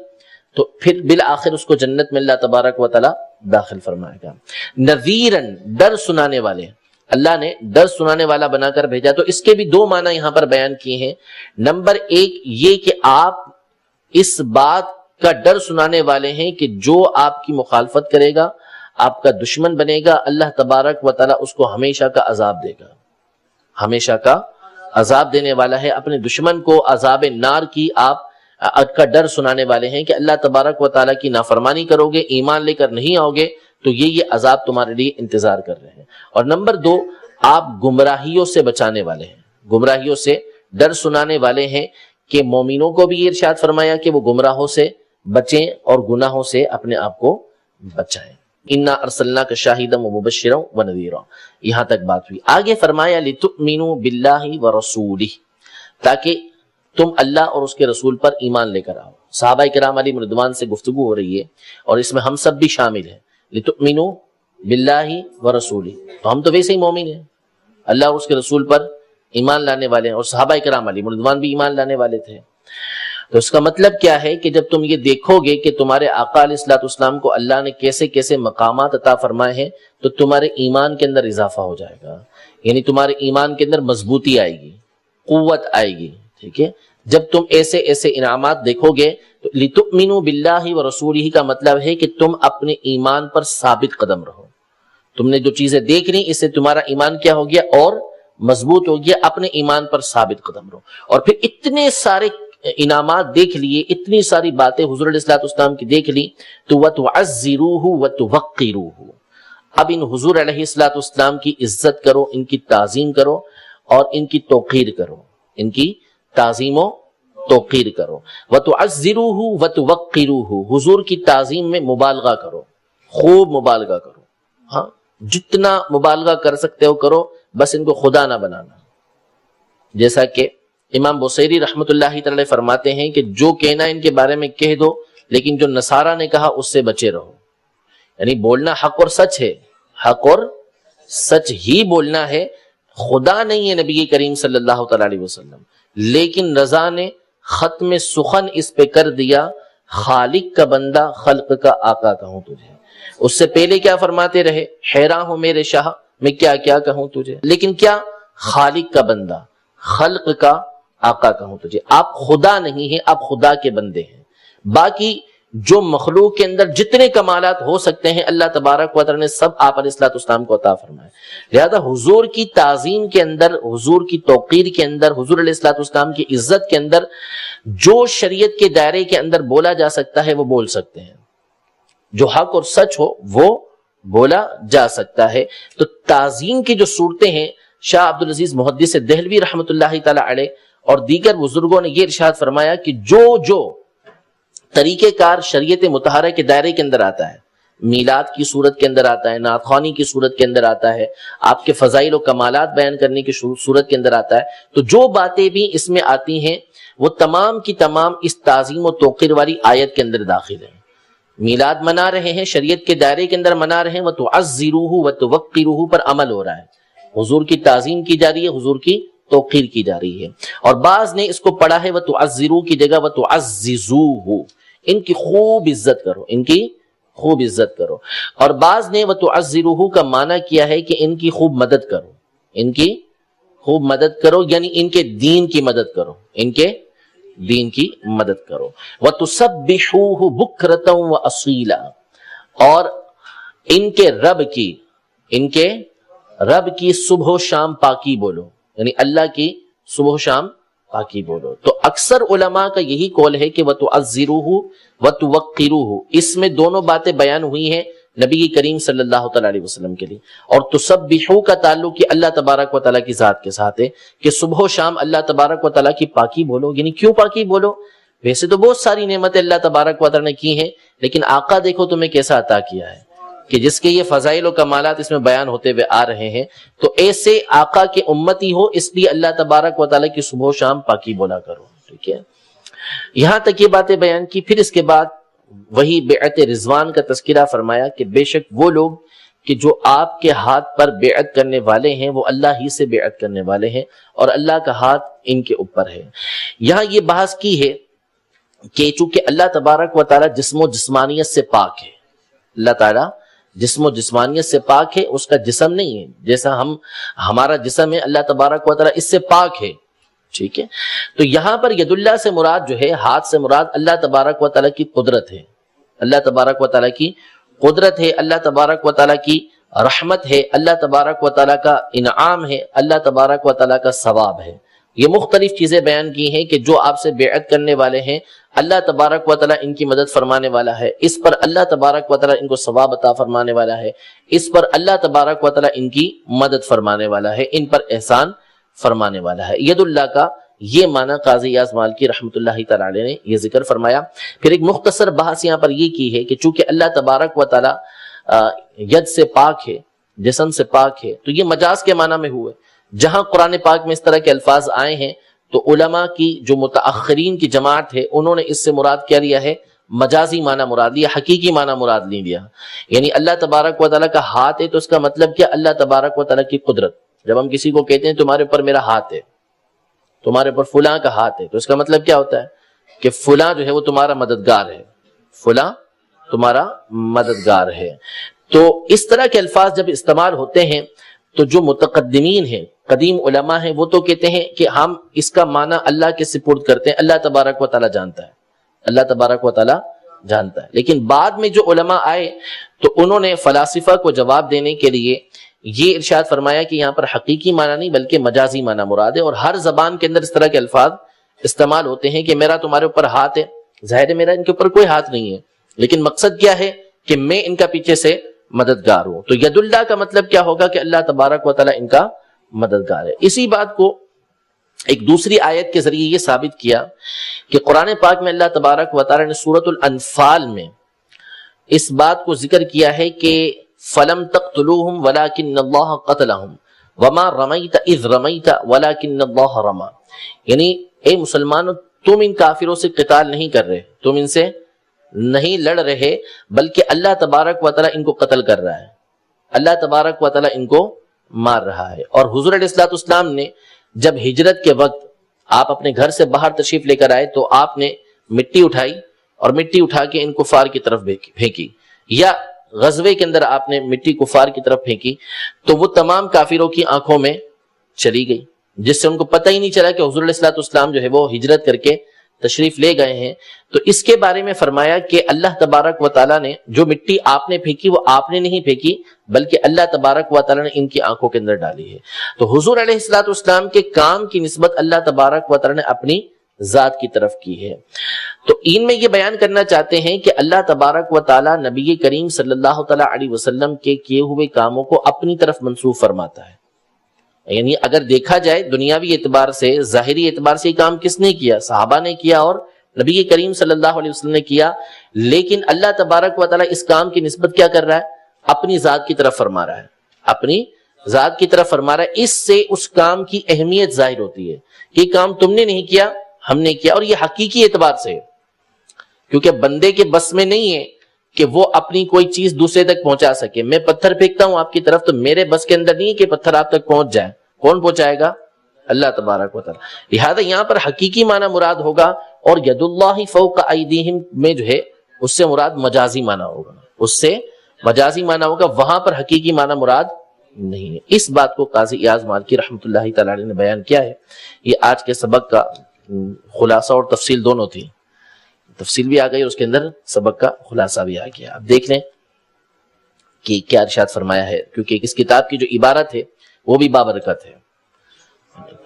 تو پھر بالآخر اس کو جنت میں اللہ تبارک و تعالیٰ داخل فرمائے گا. نذیرن، ڈر سنانے والے، اللہ نے ڈر سنانے والا بنا کر بھیجا. تو اس کے بھی دو معنی یہاں پر بیان کیے ہیں. نمبر ایک یہ کہ آپ اس بات کا ڈر سنانے والے ہیں کہ جو آپ کی مخالفت کرے گا، آپ کا دشمن بنے گا، اللہ تبارک و تعالیٰ اس کو ہمیشہ کا عذاب دے گا، ہمیشہ کا عذاب دینے والا ہے. اپنے دشمن کو عذاب نار کی آپ کا ڈر سنانے والے ہیں کہ اللہ تبارک و تعالیٰ کی نافرمانی کرو گے، ایمان لے کر نہیں آؤ گے تو یہ عذاب تمہارے لیے انتظار کر رہے ہیں. اور نمبر دو، آپ گمراہیوں سے بچانے والے ہیں، گمراہیوں سے ڈر سنانے والے ہیں کہ مومنوں کو بھی یہ ارشاد فرمایا کہ وہ گمراہوں سے بچیں اور گناہوں سے اپنے آپ کو بچائیں. انا ارسلناک شاہدا ومبشرا ونذیرا، یہاں تک بات ہوئی. آگے فرمایا لتؤمنوا باللہ ورسولہ، تاکہ تم اللہ اور اس کے رسول پر ایمان لے کر آؤ. صحابہ کرام علیہم رضوان سے گفتگو ہو رہی ہے اور اس میں ہم سب بھی شامل ہیں. لتؤمنوا باللہ ورسولہ، تو ہم تو ویسے ہی مومن ہیں، اللہ اور اس کے رسول پر ایمان لانے والے ہیں، اور صحابہ کرام علیہم رضوان بھی ایمان لانے والے تھے. تو اس کا مطلب کیا ہے کہ جب تم یہ دیکھو گے کہ تمہارے آقا علیہ الصلوۃ والسلام کو اللہ نے کیسے کیسے مقامات عطا فرمائے ہیں تو تمہارے ایمان کے اندر اضافہ ہو جائے گا، یعنی تمہارے ایمان کے اندر مضبوطی آئے گی، قوت آئے گی. ٹھیک ہے، جب تم ایسے ایسے انعامات دیکھو گے تو لتؤمنوا باللہ ورسولہ کا مطلب ہے کہ تم اپنے ایمان پر ثابت قدم رہو. تم نے جو چیزیں دیکھ لی اس سے تمہارا ایمان کیا ہو گیا اور مضبوط ہو گیا، اپنے ایمان پر ثابت قدم رہو. اور پھر اتنے سارے انعامات دیکھ لیے، اتنی ساری باتیں حضور علیہ الصلوۃ والسلام کی دیکھ لی تو وَتُعَزِّرُوهُ وَتُوَقِّرُوهُ، اب ان حضور علیہ الصلوۃ والسلام کی عزت کرو، ان کی تعظیم کرو اور ان کی توقیر کرو، ان کی تعظیم و توقیر کرو. وَتُعَزِّرُوهُ وَتُوَقِّرُوهُ، حضور کی تعظیم میں مبالغہ کرو، خوب مبالغہ کرو. ہاں، جتنا مبالغہ کر سکتے ہو کرو، بس ان کو خدا نہ بنانا. جیسا کہ امام بصیری رحمۃ اللہ تعالی فرماتے ہیں کہ جو کہنا ان کے بارے میں کہہ دو، لیکن جو نصارہ نے کہا اس سے بچے رہو. یعنی بولنا حق اور سچ ہے، حق اور سچ ہی بولنا ہے. خدا نہیں ہے نبی کریم صلی اللہ تعالی علیہ وسلم، لیکن رضا نے ختم سخن اس پہ کر دیا، خالق کا بندہ خلق کا آقا کہوں تجھے. اس سے پہلے کیا فرماتے رہے، حیران ہوں میرے شاہ میں کیا کیا کہوں تجھے، لیکن کیا خالق کا بندہ خلق کا آقا کہوں تجھے. آپ خدا نہیں ہیں، آپ خدا کے بندے ہیں. باقی جو مخلوق کے اندر جتنے کمالات ہو سکتے ہیں اللہ تبارک و تعالی نے سب آپ علیہ الصلوۃ والسلام کو عطا فرمائے. لہذا حضور کی تعظیم کے اندر، حضور کی توقیر کے اندر، حضور علیہ الصلوۃ والسلام کی عزت کے اندر جو شریعت کے دائرے کے اندر بولا جا سکتا ہے وہ بول سکتے ہیں، جو حق اور سچ ہو وہ بولا جا سکتا ہے. تو تعظیم کی جو صورتیں ہیں، شاہ عبدالعزیز محدث دہلوی رحمۃ اللہ تعالی علیہ اور دیگر بزرگوں نے یہ ارشاد فرمایا کہ جو طریقہ کار شریعت مطہرہ کے دائرے کے اندر آتا ہے، میلاد کی صورت کے اندر آتا ہے، نعت خوانی کی صورت کے اندر آتا ہے، آپ کے فضائل و کمالات بیان کرنے کی صورت کے اندر آتا ہے، تو جو باتیں بھی اس میں آتی ہیں وہ تمام کی تمام اس تعظیم و توقیر والی آیت کے اندر داخل ہیں. میلاد منا رہے ہیں، شریعت کے دائرے کے اندر منا رہے ہیں، وَتُعَزِّرُوهُ وَتُوَقِّرُوهُ پر عمل ہو رہا ہے، حضور کی تعظیم کی جا رہی ہے، حضور کی توقیر کی جا رہی ہے. اور بعض نے اس کو پڑھا ہے وَتُعَزِّرُوهُ کی جگہ وَتُعَزِّزُوهُ، ان کی خوب عزت کرو، ان کی خوب عزت کرو. اور بعض نے وَتُعَزِّرُوهُ کا معنی کیا ہے کہ ان کی خوب مدد کرو، ان کی خوب مدد کرو، یعنی ان کے دین کی مدد کرو، ان کے دین کی مدد کرو. وَتُسَبِّحُوهُ بُكْرَةً وَأَصِيلًا، اور ان کے رب کی صبح و شام پاکی بولو، یعنی اللہ کی صبح و شام پاکی بولو. تو اکثر علماء کا یہی قول ہے کہ وَتُعَزِّرُوهُ وَتُوَقِّرُوهُ، اس میں دونوں باتیں بیان ہوئی ہیں نبی کریم صلی اللہ تعالی علیہ وسلم کے لیے. اور تسبحو کا تعلق یہ اللہ تبارک و تعالیٰ کی ذات کے ساتھ ہے کہ صبح و شام اللہ تبارک و تعالیٰ کی پاکی بولو. یعنی کیوں پاکی بولو؟ ویسے تو بہت ساری نعمتیں اللہ تبارک و تعالیٰ نے کی ہیں، لیکن آقا دیکھو تمہیں کیسا عطا کیا ہے کہ جس کے یہ فضائل و کمالات اس میں بیان ہوتے ہوئے آ رہے ہیں. تو ایسے آقا کے امتی ہو، اس لیے اللہ تبارک و تعالیٰ کی صبح و شام پاکی بولا کرو. ٹھیک ہے، یہاں تک یہ باتیں بیان کی. پھر اس کے بعد وہی بیعت رضوان کا تذکرہ فرمایا کہ بے شک وہ لوگ کہ جو آپ کے ہاتھ پر بیعت کرنے والے ہیں وہ اللہ ہی سے بیعت کرنے والے ہیں اور اللہ کا ہاتھ ان کے اوپر ہے۔ یہاں یہ بحث کی ہے کہ چونکہ اللہ تبارک و تعالی جسم و جسمانیت سے پاک ہے، اللہ تعالیٰ جسم و جسمانیت سے پاک ہے، اس کا جسم نہیں ہے جیسا ہمارا جسم ہے، اللہ تبارک و تعالی اس سے پاک ہے، ٹھیک ہے۔ تو یہاں پر ید اللہ سے مراد جو ہے، ہاتھ سے مراد اللہ تبارک و تعالی کی قدرت ہے، اللہ تبارک و تعالی کی قدرت ہے، اللہ تبارک و تعالی کی رحمت ہے، اللہ تبارک و تعالی کا انعام ہے، اللہ تبارک و تعالی کا ثواب ہے۔ یہ مختلف چیزیں بیان کی ہیں کہ جو آپ سے بیعت کرنے والے ہیں اللہ تبارک و تعالی ان کی مدد فرمانے والا ہے، اس پر اللہ تبارک و تعالی ان کو ثواب عطا فرمانے والا ہے، اس پر اللہ تبارک و تعالی ان کی مدد فرمانے والا ہے، ان پر احسان فرمانے والا ہے۔ ید اللہ کا یہ معنی قاضی ایاز مالکی رحمۃ اللہ تعالی علیہ نے یہ ذکر فرمایا۔ پھر ایک مختصر بحث یہاں پر یہ کی ہے کہ چونکہ اللہ تبارک و تعالی ید سے پاک ہے، جسم سے پاک ہے، تو یہ مجاز کے معنی میں ہوئے۔ جہاں قرآن پاک میں اس طرح کے الفاظ آئے ہیں تو علماء کی جو متاخرین کی جماعت ہے انہوں نے اس سے مراد کیا لیا ہے؟ مجازی معنی مراد لیا، حقیقی معنی مراد نہیں لیا۔ یعنی اللہ تبارک و تعالیٰ کا ہاتھ ہے تو اس کا مطلب کیا؟ اللہ تبارک و تعالیٰ کی قدرت۔ جب ہم کسی کو کہتے ہیں تمہارے اوپر میرا ہاتھ ہے، تمہارے اوپر فلاں کا ہاتھ ہے، تو اس کا مطلب کیا ہوتا ہے؟ کہ فلاں جو ہے وہ تمہارا مددگار ہے، فلاں تمہارا مددگار ہے۔ تو اس طرح کے الفاظ جب استعمال ہوتے ہیں تو جو متقدمین ہیں، قدیم علماء ہیں، وہ تو کہتے ہیں کہ ہم اس کا معنی اللہ کے سپرد کرتے ہیں، اللہ تبارک و تعالیٰ جانتا ہے، اللہ تبارک و تعالیٰ جانتا ہے۔ لیکن بعد میں جو علماء آئے تو انہوں نے فلاسفہ کو جواب دینے کے لیے یہ ارشاد فرمایا کہ یہاں پر حقیقی معنی نہیں بلکہ مجازی معنی مراد ہے، اور ہر زبان کے اندر اس طرح کے الفاظ استعمال ہوتے ہیں کہ میرا تمہارے اوپر ہاتھ ہے، ظاہر ہے میرا ان کے اوپر کوئی ہاتھ نہیں ہے، لیکن مقصد کیا ہے کہ میں ان کا پیچھے سے مددگار ہوں۔ تو ید اللہ کا مطلب کیا ہوگا کہ اللہ تبارک و تعالیٰ ان کا مددگار ہے۔ اسی بات کو ایک دوسری آیت کے ذریعے یہ ثابت کیا کہ قرآن پاک میں اللہ تبارک و تعالیٰ نے سورۃ الانفال میں اس بات کو ذکر کیا ہے کہ فَلَمْ تَقْتُلُوهُمْ وَلَكِنَّ اللَّهَ قَتَلَهُمْ وَمَا رَمَيْتَ إِذْ رَمَيْتَ وَلَكِنَّ اللَّهَ رَمَى، یعنی اے مسلمانوں تم ان کافروں سے قتال نہیں کر رہے، تم ان سے نہیں لڑ رہے، بلکہ اللہ تبارک و تعالیٰ ان کو قتل کر رہا ہے، اللہ تبارک و تعالیٰ ان کو مار رہا ہے۔ اور حضور علیہ الصلوۃ والسلام نے جب ہجرت کے وقت آپ اپنے گھر سے باہر تشریف لے کر آئے تو آپ نے مٹی اٹھائی اور مٹی اٹھا کے ان کفار کی طرف پھینکی، یا غزوے کے اندر آپ نے مٹی کفار کی طرف پھینکی تو وہ تمام کافروں کی آنکھوں میں چلی گئی، جس سے ان کو پتہ ہی نہیں چلا کہ حضور علیہ الصلوۃ والسلام جو ہے وہ ہجرت کر کے تشریف لے گئے ہیں۔ تو اس کے بارے میں فرمایا کہ اللہ تبارک و تعالیٰ نے جو مٹی آپ نے پھینکی وہ آپ نے نہیں پھینکی بلکہ اللہ تبارک و تعالیٰ نے ان کی آنکھوں کے اندر ڈالی ہے۔ تو حضور علیہ الصلوۃ والسلام کے کام کی نسبت اللہ تبارک و تعالیٰ نے اپنی ذات کی طرف کی ہے۔ تو ان میں یہ بیان کرنا چاہتے ہیں کہ اللہ تبارک و تعالیٰ نبی کریم صلی اللہ تعالیٰ علیہ وسلم کے کیے ہوئے کاموں کو اپنی طرف منسوب فرماتا ہے۔ یعنی اگر دیکھا جائے دنیاوی اعتبار سے، ظاہری اعتبار سے یہ کام کس نے کیا؟ صحابہ نے کیا اور نبی کریم صلی اللہ علیہ وسلم نے کیا، لیکن اللہ تبارک و تعالیٰ اس کام کی نسبت کیا کر رہا ہے؟ اپنی ذات کی طرف فرما رہا ہے، اپنی ذات کی طرف فرما رہا ہے۔ اس سے اس کام کی اہمیت ظاہر ہوتی ہے کہ یہ کام تم نے نہیں کیا، ہم نے کیا، اور یہ حقیقی اعتبار سے ہے، کیونکہ بندے کے بس میں نہیں ہے کہ وہ اپنی کوئی چیز دوسرے تک پہنچا سکے۔ میں پتھر پھینکتا ہوں آپ کی طرف تو میرے بس کے اندر نہیں ہے کہ پتھر آپ تک پہنچ جائے، کون پہنچائے گا؟ اللہ تبارک و تعالیٰ۔ لہذا یہاں پر حقیقی معنی مراد ہوگا، اور ید اللہ فوق ایدیہم میں جو ہے اس سے مراد مجازی معنی ہوگا، اس سے مجازی معنی ہوگا، وہاں پر حقیقی معنی مراد نہیں ہے۔ اس بات کو قاضی ایاز مالکی رحمۃ اللہ تعالی علیہ نے بیان کیا ہے۔ یہ آج کے سبق کا خلاصہ اور تفصیل دونوں تھی، تفصیل بھی آ گئی اور اس کے اندر سبق کا خلاصہ بھی آ گیا۔ اب دیکھ لیں کہ کیا ارشاد فرمایا ہے، کیونکہ اس کتاب کی جو عبارت ہے وہ بھی بابرکت ہے،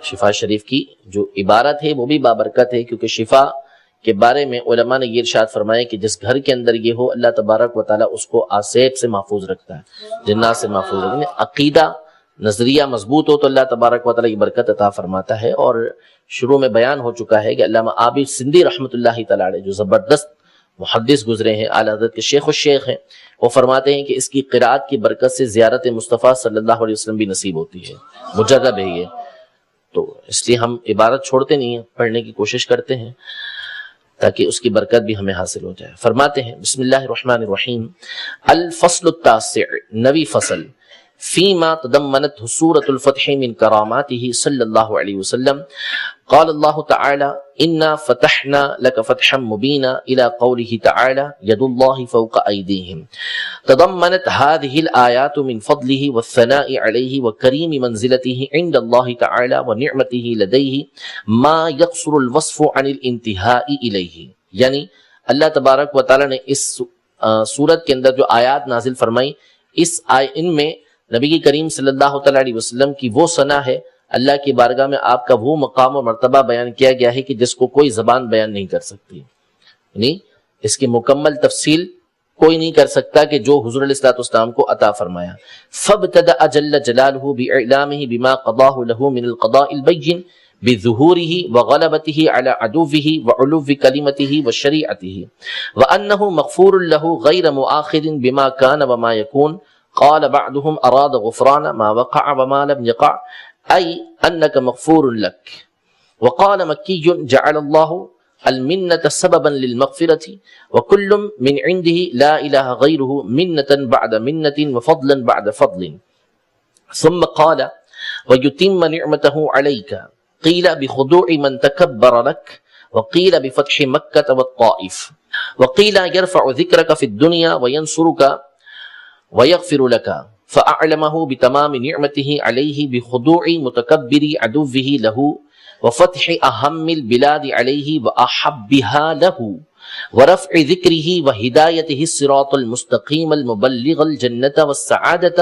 شفا شریف کی جو عبارت ہے وہ بھی بابرکت ہے، کیونکہ شفا کے بارے میں علماء نے یہ ارشاد فرمایا کہ جس گھر کے اندر یہ ہو اللہ تبارک و تعالیٰ اس کو آسیب سے محفوظ رکھتا ہے، جنات سے محفوظ رکھتا ہے۔ عقیدہ نظریہ مضبوط ہو تو اللہ تبارک و تعالیٰ یہ برکت عطا فرماتا ہے۔ اور شروع میں بیان ہو چکا ہے کہ علامہ عابد سندھی رحمۃ اللہ تعالیٰ علیہ جو زبردست محدث گزرے ہیں، اعلیٰ حضرت کے شیخ الشیخ ہیں، وہ فرماتے ہیں کہ اس کی قرات کی برکت سے زیارت مصطفیٰ صلی اللہ علیہ وسلم بھی نصیب ہوتی ہے، مجرب ہے یہ، تو اس لیے ہم عبارت چھوڑتے نہیں ہیں، پڑھنے کی کوشش کرتے ہیں تاکہ اس کی برکت بھی ہمیں حاصل ہو جائے. فرماتے ہیں بسم اللہ الرحمن الرحیم. الفصل التاسع، نوی فصل. فيما تضمنته سورة الفتح من كراماته صلى الله عليه وسلم. قال الله تعالى إنا فتحنا لك فتحا مبينا إلى قوله تعالى يد الله فوق أيديهم. تضمنت هذه الآيات من فضله والثناء عليه وكريم منزلته عند الله تعالى ونعمته لديه ما يقصر الوصف عن الانتهاء إليه. یعنی اللہ تبارک و تعالی نے اس سورت کے اندر جو آیات نازل فرمائی، ان میں نبی کریم صلی اللہ تعالی علیہ وسلم کی وہ ثنا ہے، اللہ کی بارگاہ میں آپ کا وہ مقام و مرتبہ بیان کیا گیا ہے کہ جس کو کوئی زبان بیان نہیں کر سکتی. یعنی اس کی مکمل تفصیل کوئی نہیں کر سکتا کہ جو حضور علیہ الصلوۃ والسلام کو عطا فرمایا. فابتدأ جل جلالہ بإعلامہ بما قضاہ لہ من القضاء البین بظہورہ وغلبتہ علی عدوہ وعلو کلمتہ وشریعتہ وانہ مغفور لہ غیر مؤاخذ بما کان وما یکون. قال بعضهم أراد غفران ما وقع وما لم يقع أي أنك مغفور لك. وقال مكي جعل الله المنة سببا للمغفرة وكل من عنده لا إله غيره منة بعد منة وفضلا بعد فضل. ثم قال ويتم نعمته عليك قيل بخضوع من تكبر لك وقيل بفتح مكة والطائف وقيل يرفع ذكرك في الدنيا وينصرك ويغفر لك. فأعلمه بتمام نعمته عليه بخضوع متكبر عدوه له وفتح أهم البلاد عليه وأحبها له ورفع ذكره وهدايته الصراط المستقيم المبلغ الجنة والسعادة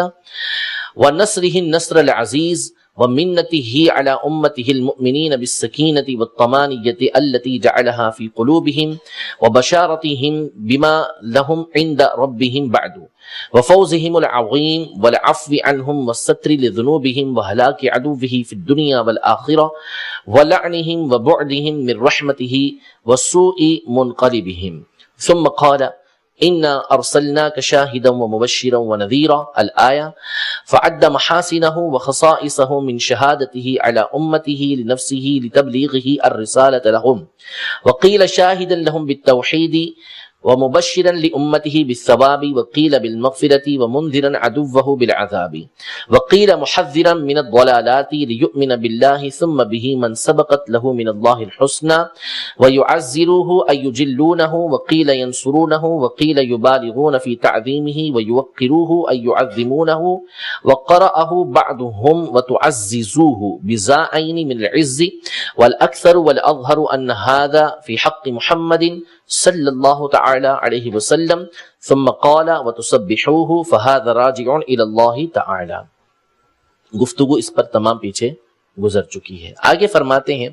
ونصره النصر العزيز ومنته على أمته المؤمنين بالسكينة والطمانية التي جعلها في قلوبهم وبشارتهم بما لهم عند ربهم بعد وفوزهم العظيم والعفو عنهم والستر لذنوبهم وهلاك عدوه في الدنيا والآخرة ولعنهم وبعدهم من رحمته وسوء منقلبهم. ثم قال إنا أرسلناك شاهدا ومبشرا ونذيرا الآية. فعد محاسنه وخصائصه من شهادته على أمته لنفسه لتبليغه الرسالة لهم. وقيل شاهدا لهم بالتوحيد ومبشرا لأمته بالثواب وقيل بالمغفرة ومنذرا عدوه بالعذاب وقيل محذرا من الضلالات ليؤمن بالله ثم به من سبقت له من الله الحسنى ويعزروه أي يجلونه وقيل ينصرونه وقيل يبالغون في تعظيمه ويوقروه أي يعظمونه وقرأه بعضهم وتعززوه بزائين من العز والأكثر والأظهر أن هذا في حق محمد صلی اللہ تعالی علیہ وسلم. ثم قال وتسبحوه فهذا راجع الى اللہ تعالی. گفتگو اس پر تمام پیچھے گزر چکی ہے. آگے فرماتے ہیں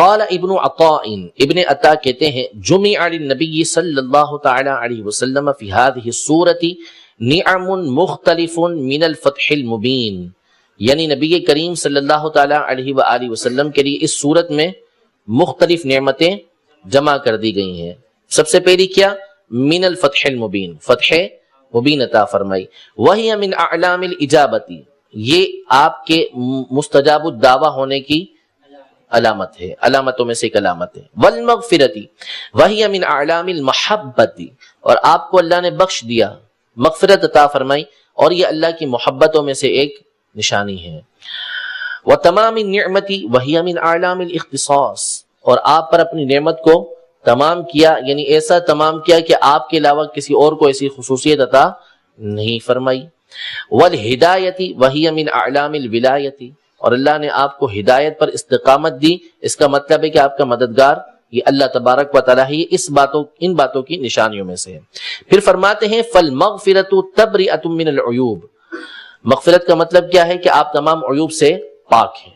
قال ابن عطاء، ابن عطا کہتے ہیں جمع للنبی صلی اللہ تعالی علیہ وسلم فی هذه السورة نعم مختلف من الفتح المبین. یعنی نبی کریم صلی اللہ تعالی علیہ وآلہ وسلم کے لیے اس سورت میں مختلف نعمتیں جمع کر دی گئی ہیں. سب سے پہلی کیا؟ من الفتح المبین، فتح مبین عطا فرمائی. وہی من اعلام الاجابتی، یہ آپ کے مستجاب الدعویٰ ہونے کی علامت ہے، علامتوں میں سے ایک علامت ہے. والمغفرتی وہی من اعلام المحبتی، اور آپ کو اللہ نے بخش دیا، مغفرت عطا فرمائی، اور یہ اللہ کی محبتوں میں سے ایک نشانی ہے. وتمام النعمتی وہی من اعلام الاختصاص، اور آپ پر اپنی نعمت کو تمام کیا، یعنی ایسا تمام کیا کہ آپ کے علاوہ کسی اور کو ایسی خصوصیت عطا نہیں فرمائی. والہدایتی وہی من اعلام الولایتی، اور اللہ نے آپ کو ہدایت پر استقامت دی. اس کا مطلب ہے کہ آپ کا مددگار یہ اللہ تبارک و تعالیٰ ہی ان باتوں کی نشانیوں میں سے ہے. پھر فرماتے ہیں فالمغفرۃ تبرئۃ من العیوب. مغفرت کا مطلب کیا ہے کہ آپ تمام عیوب سے پاک ہیں.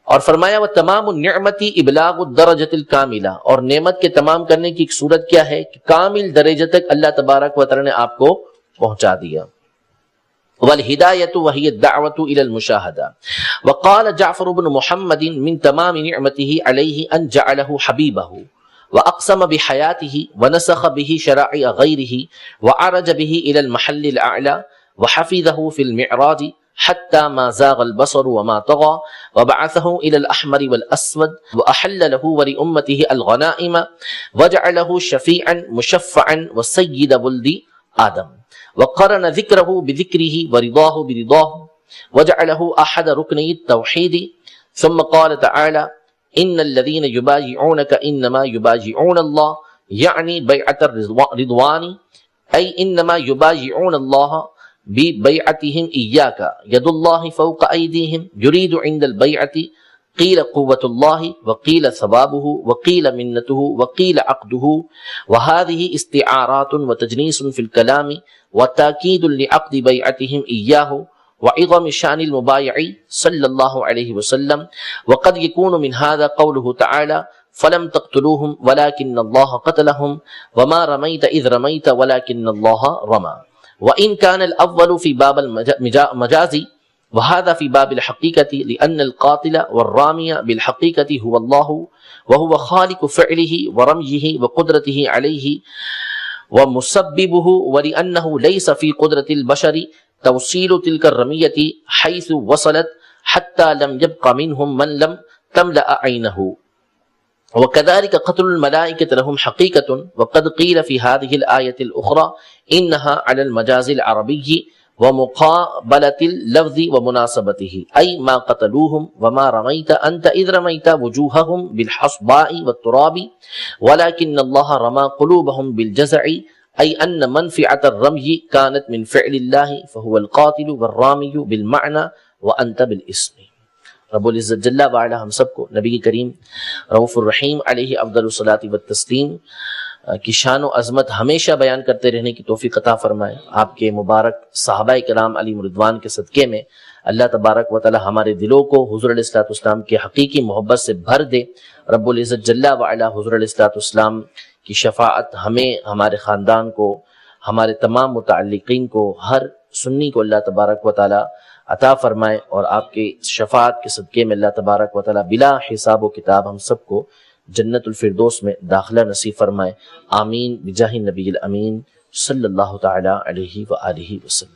اور فرمایا وہ تمام النعمتی ابلاغ الدرجۃ الکاملہ، اور نعمت کے تمام کرنے کی ایک صورت کیا ہے کہ کامل درجے تک اللہ تبارک و تعالی نے آپ کو پہنچا دیا. والہدایۃ وہی الدعوۃ الی المشاہدہ. وقال جعفر بن محمد من تمام نعمته علیہ ان جعلہ حبیبہ واقسم بحیاتہ ونسخ به شرائع غیرہ وعرج به الی المحل الاعلی وحفظہ فی المعراج حتى ما زاغ البصر وما طغى وبعثه إلى الأحمر والأسود وأحل له ولأمته الغنائم وجعله شفيعا مشفعا وسيد ولد آدم وقرن ذكره بذكره ورضاه برضاه وجعله أحد ركني التوحيد. ثم قال تعالى إن الذين يبايعونك إنما يبايعون الله يعني بيعة الرضوان أي إنما يبايعون الله ببيعتهم إياك يد الله فوق أيديهم يريد عند البيعة قيل قوة الله وقيل ثوابه وقيل منته وقيل عقده. وهذه استعارات وتجنيس في الكلام وتأكيد لعقد بيعتهم إياه وعظم شأن المبايع صلى الله عليه وسلم. وقد يكون من هذا قوله تعالى فلم تقتلوهم ولكن الله قتلهم وما رميت إذ رميت ولكن الله رمى. وإن كان الأول في باب المجاز وهذا في باب الحقيقة لأن القاتل والرامي بالحقيقة هو الله وهو خالق فعله ورميه وقدرته عليه ومسببه ولأنه ليس في قدرة البشر توصيل تلك الرمية حيث وصلت حتى لم يبق منهم من لم تملأ عينه. وكذلك قتل الملائكة لهم حقيقة وقد قيل في هذه الآية الأخرى إنها على المجاز العربي ومقابلة اللفظ ومناسبته أي ما قتلوهم وما رميت أنت إذ رميت وجوههم بالحصباء والتراب ولكن الله رمى قلوبهم بالجزع أي أن منفعة الرمي كانت من فعل الله فهو القاتل والرامي بالمعنى وأنت بالاسم. رب العزت جل وعلا ہم سب کو نبی کریم رؤوف الرحیم علیہ افضل الصلاۃ والتسلیم کی شان و عظمت ہمیشہ بیان کرتے رہنے کی توفیق عطا فرمائے. آپ کے مبارک صحابہ کرام علیہم رضوان کے صدقے میں اللہ تبارک و تعالی ہمارے دلوں کو حضور علیہ الصلوۃ والسلام کے حقیقی محبت سے بھر دے. رب العزت جل وعلا حضور علیہ الصلوۃ والسلام کی شفاعت ہمیں، ہمارے خاندان کو، ہمارے تمام متعلقین کو، ہر سنی کو اللہ تبارک و تعالی عطا فرمائے اور آپ کے شفاعت کے صدقے میں اللہ تبارک و تعالی بلا حساب و کتاب ہم سب کو جنت الفردوس میں داخلہ نصیب فرمائے. آمین بجاہ النبی الامین صلی اللہ تعالی علیہ وآلہ وسلم.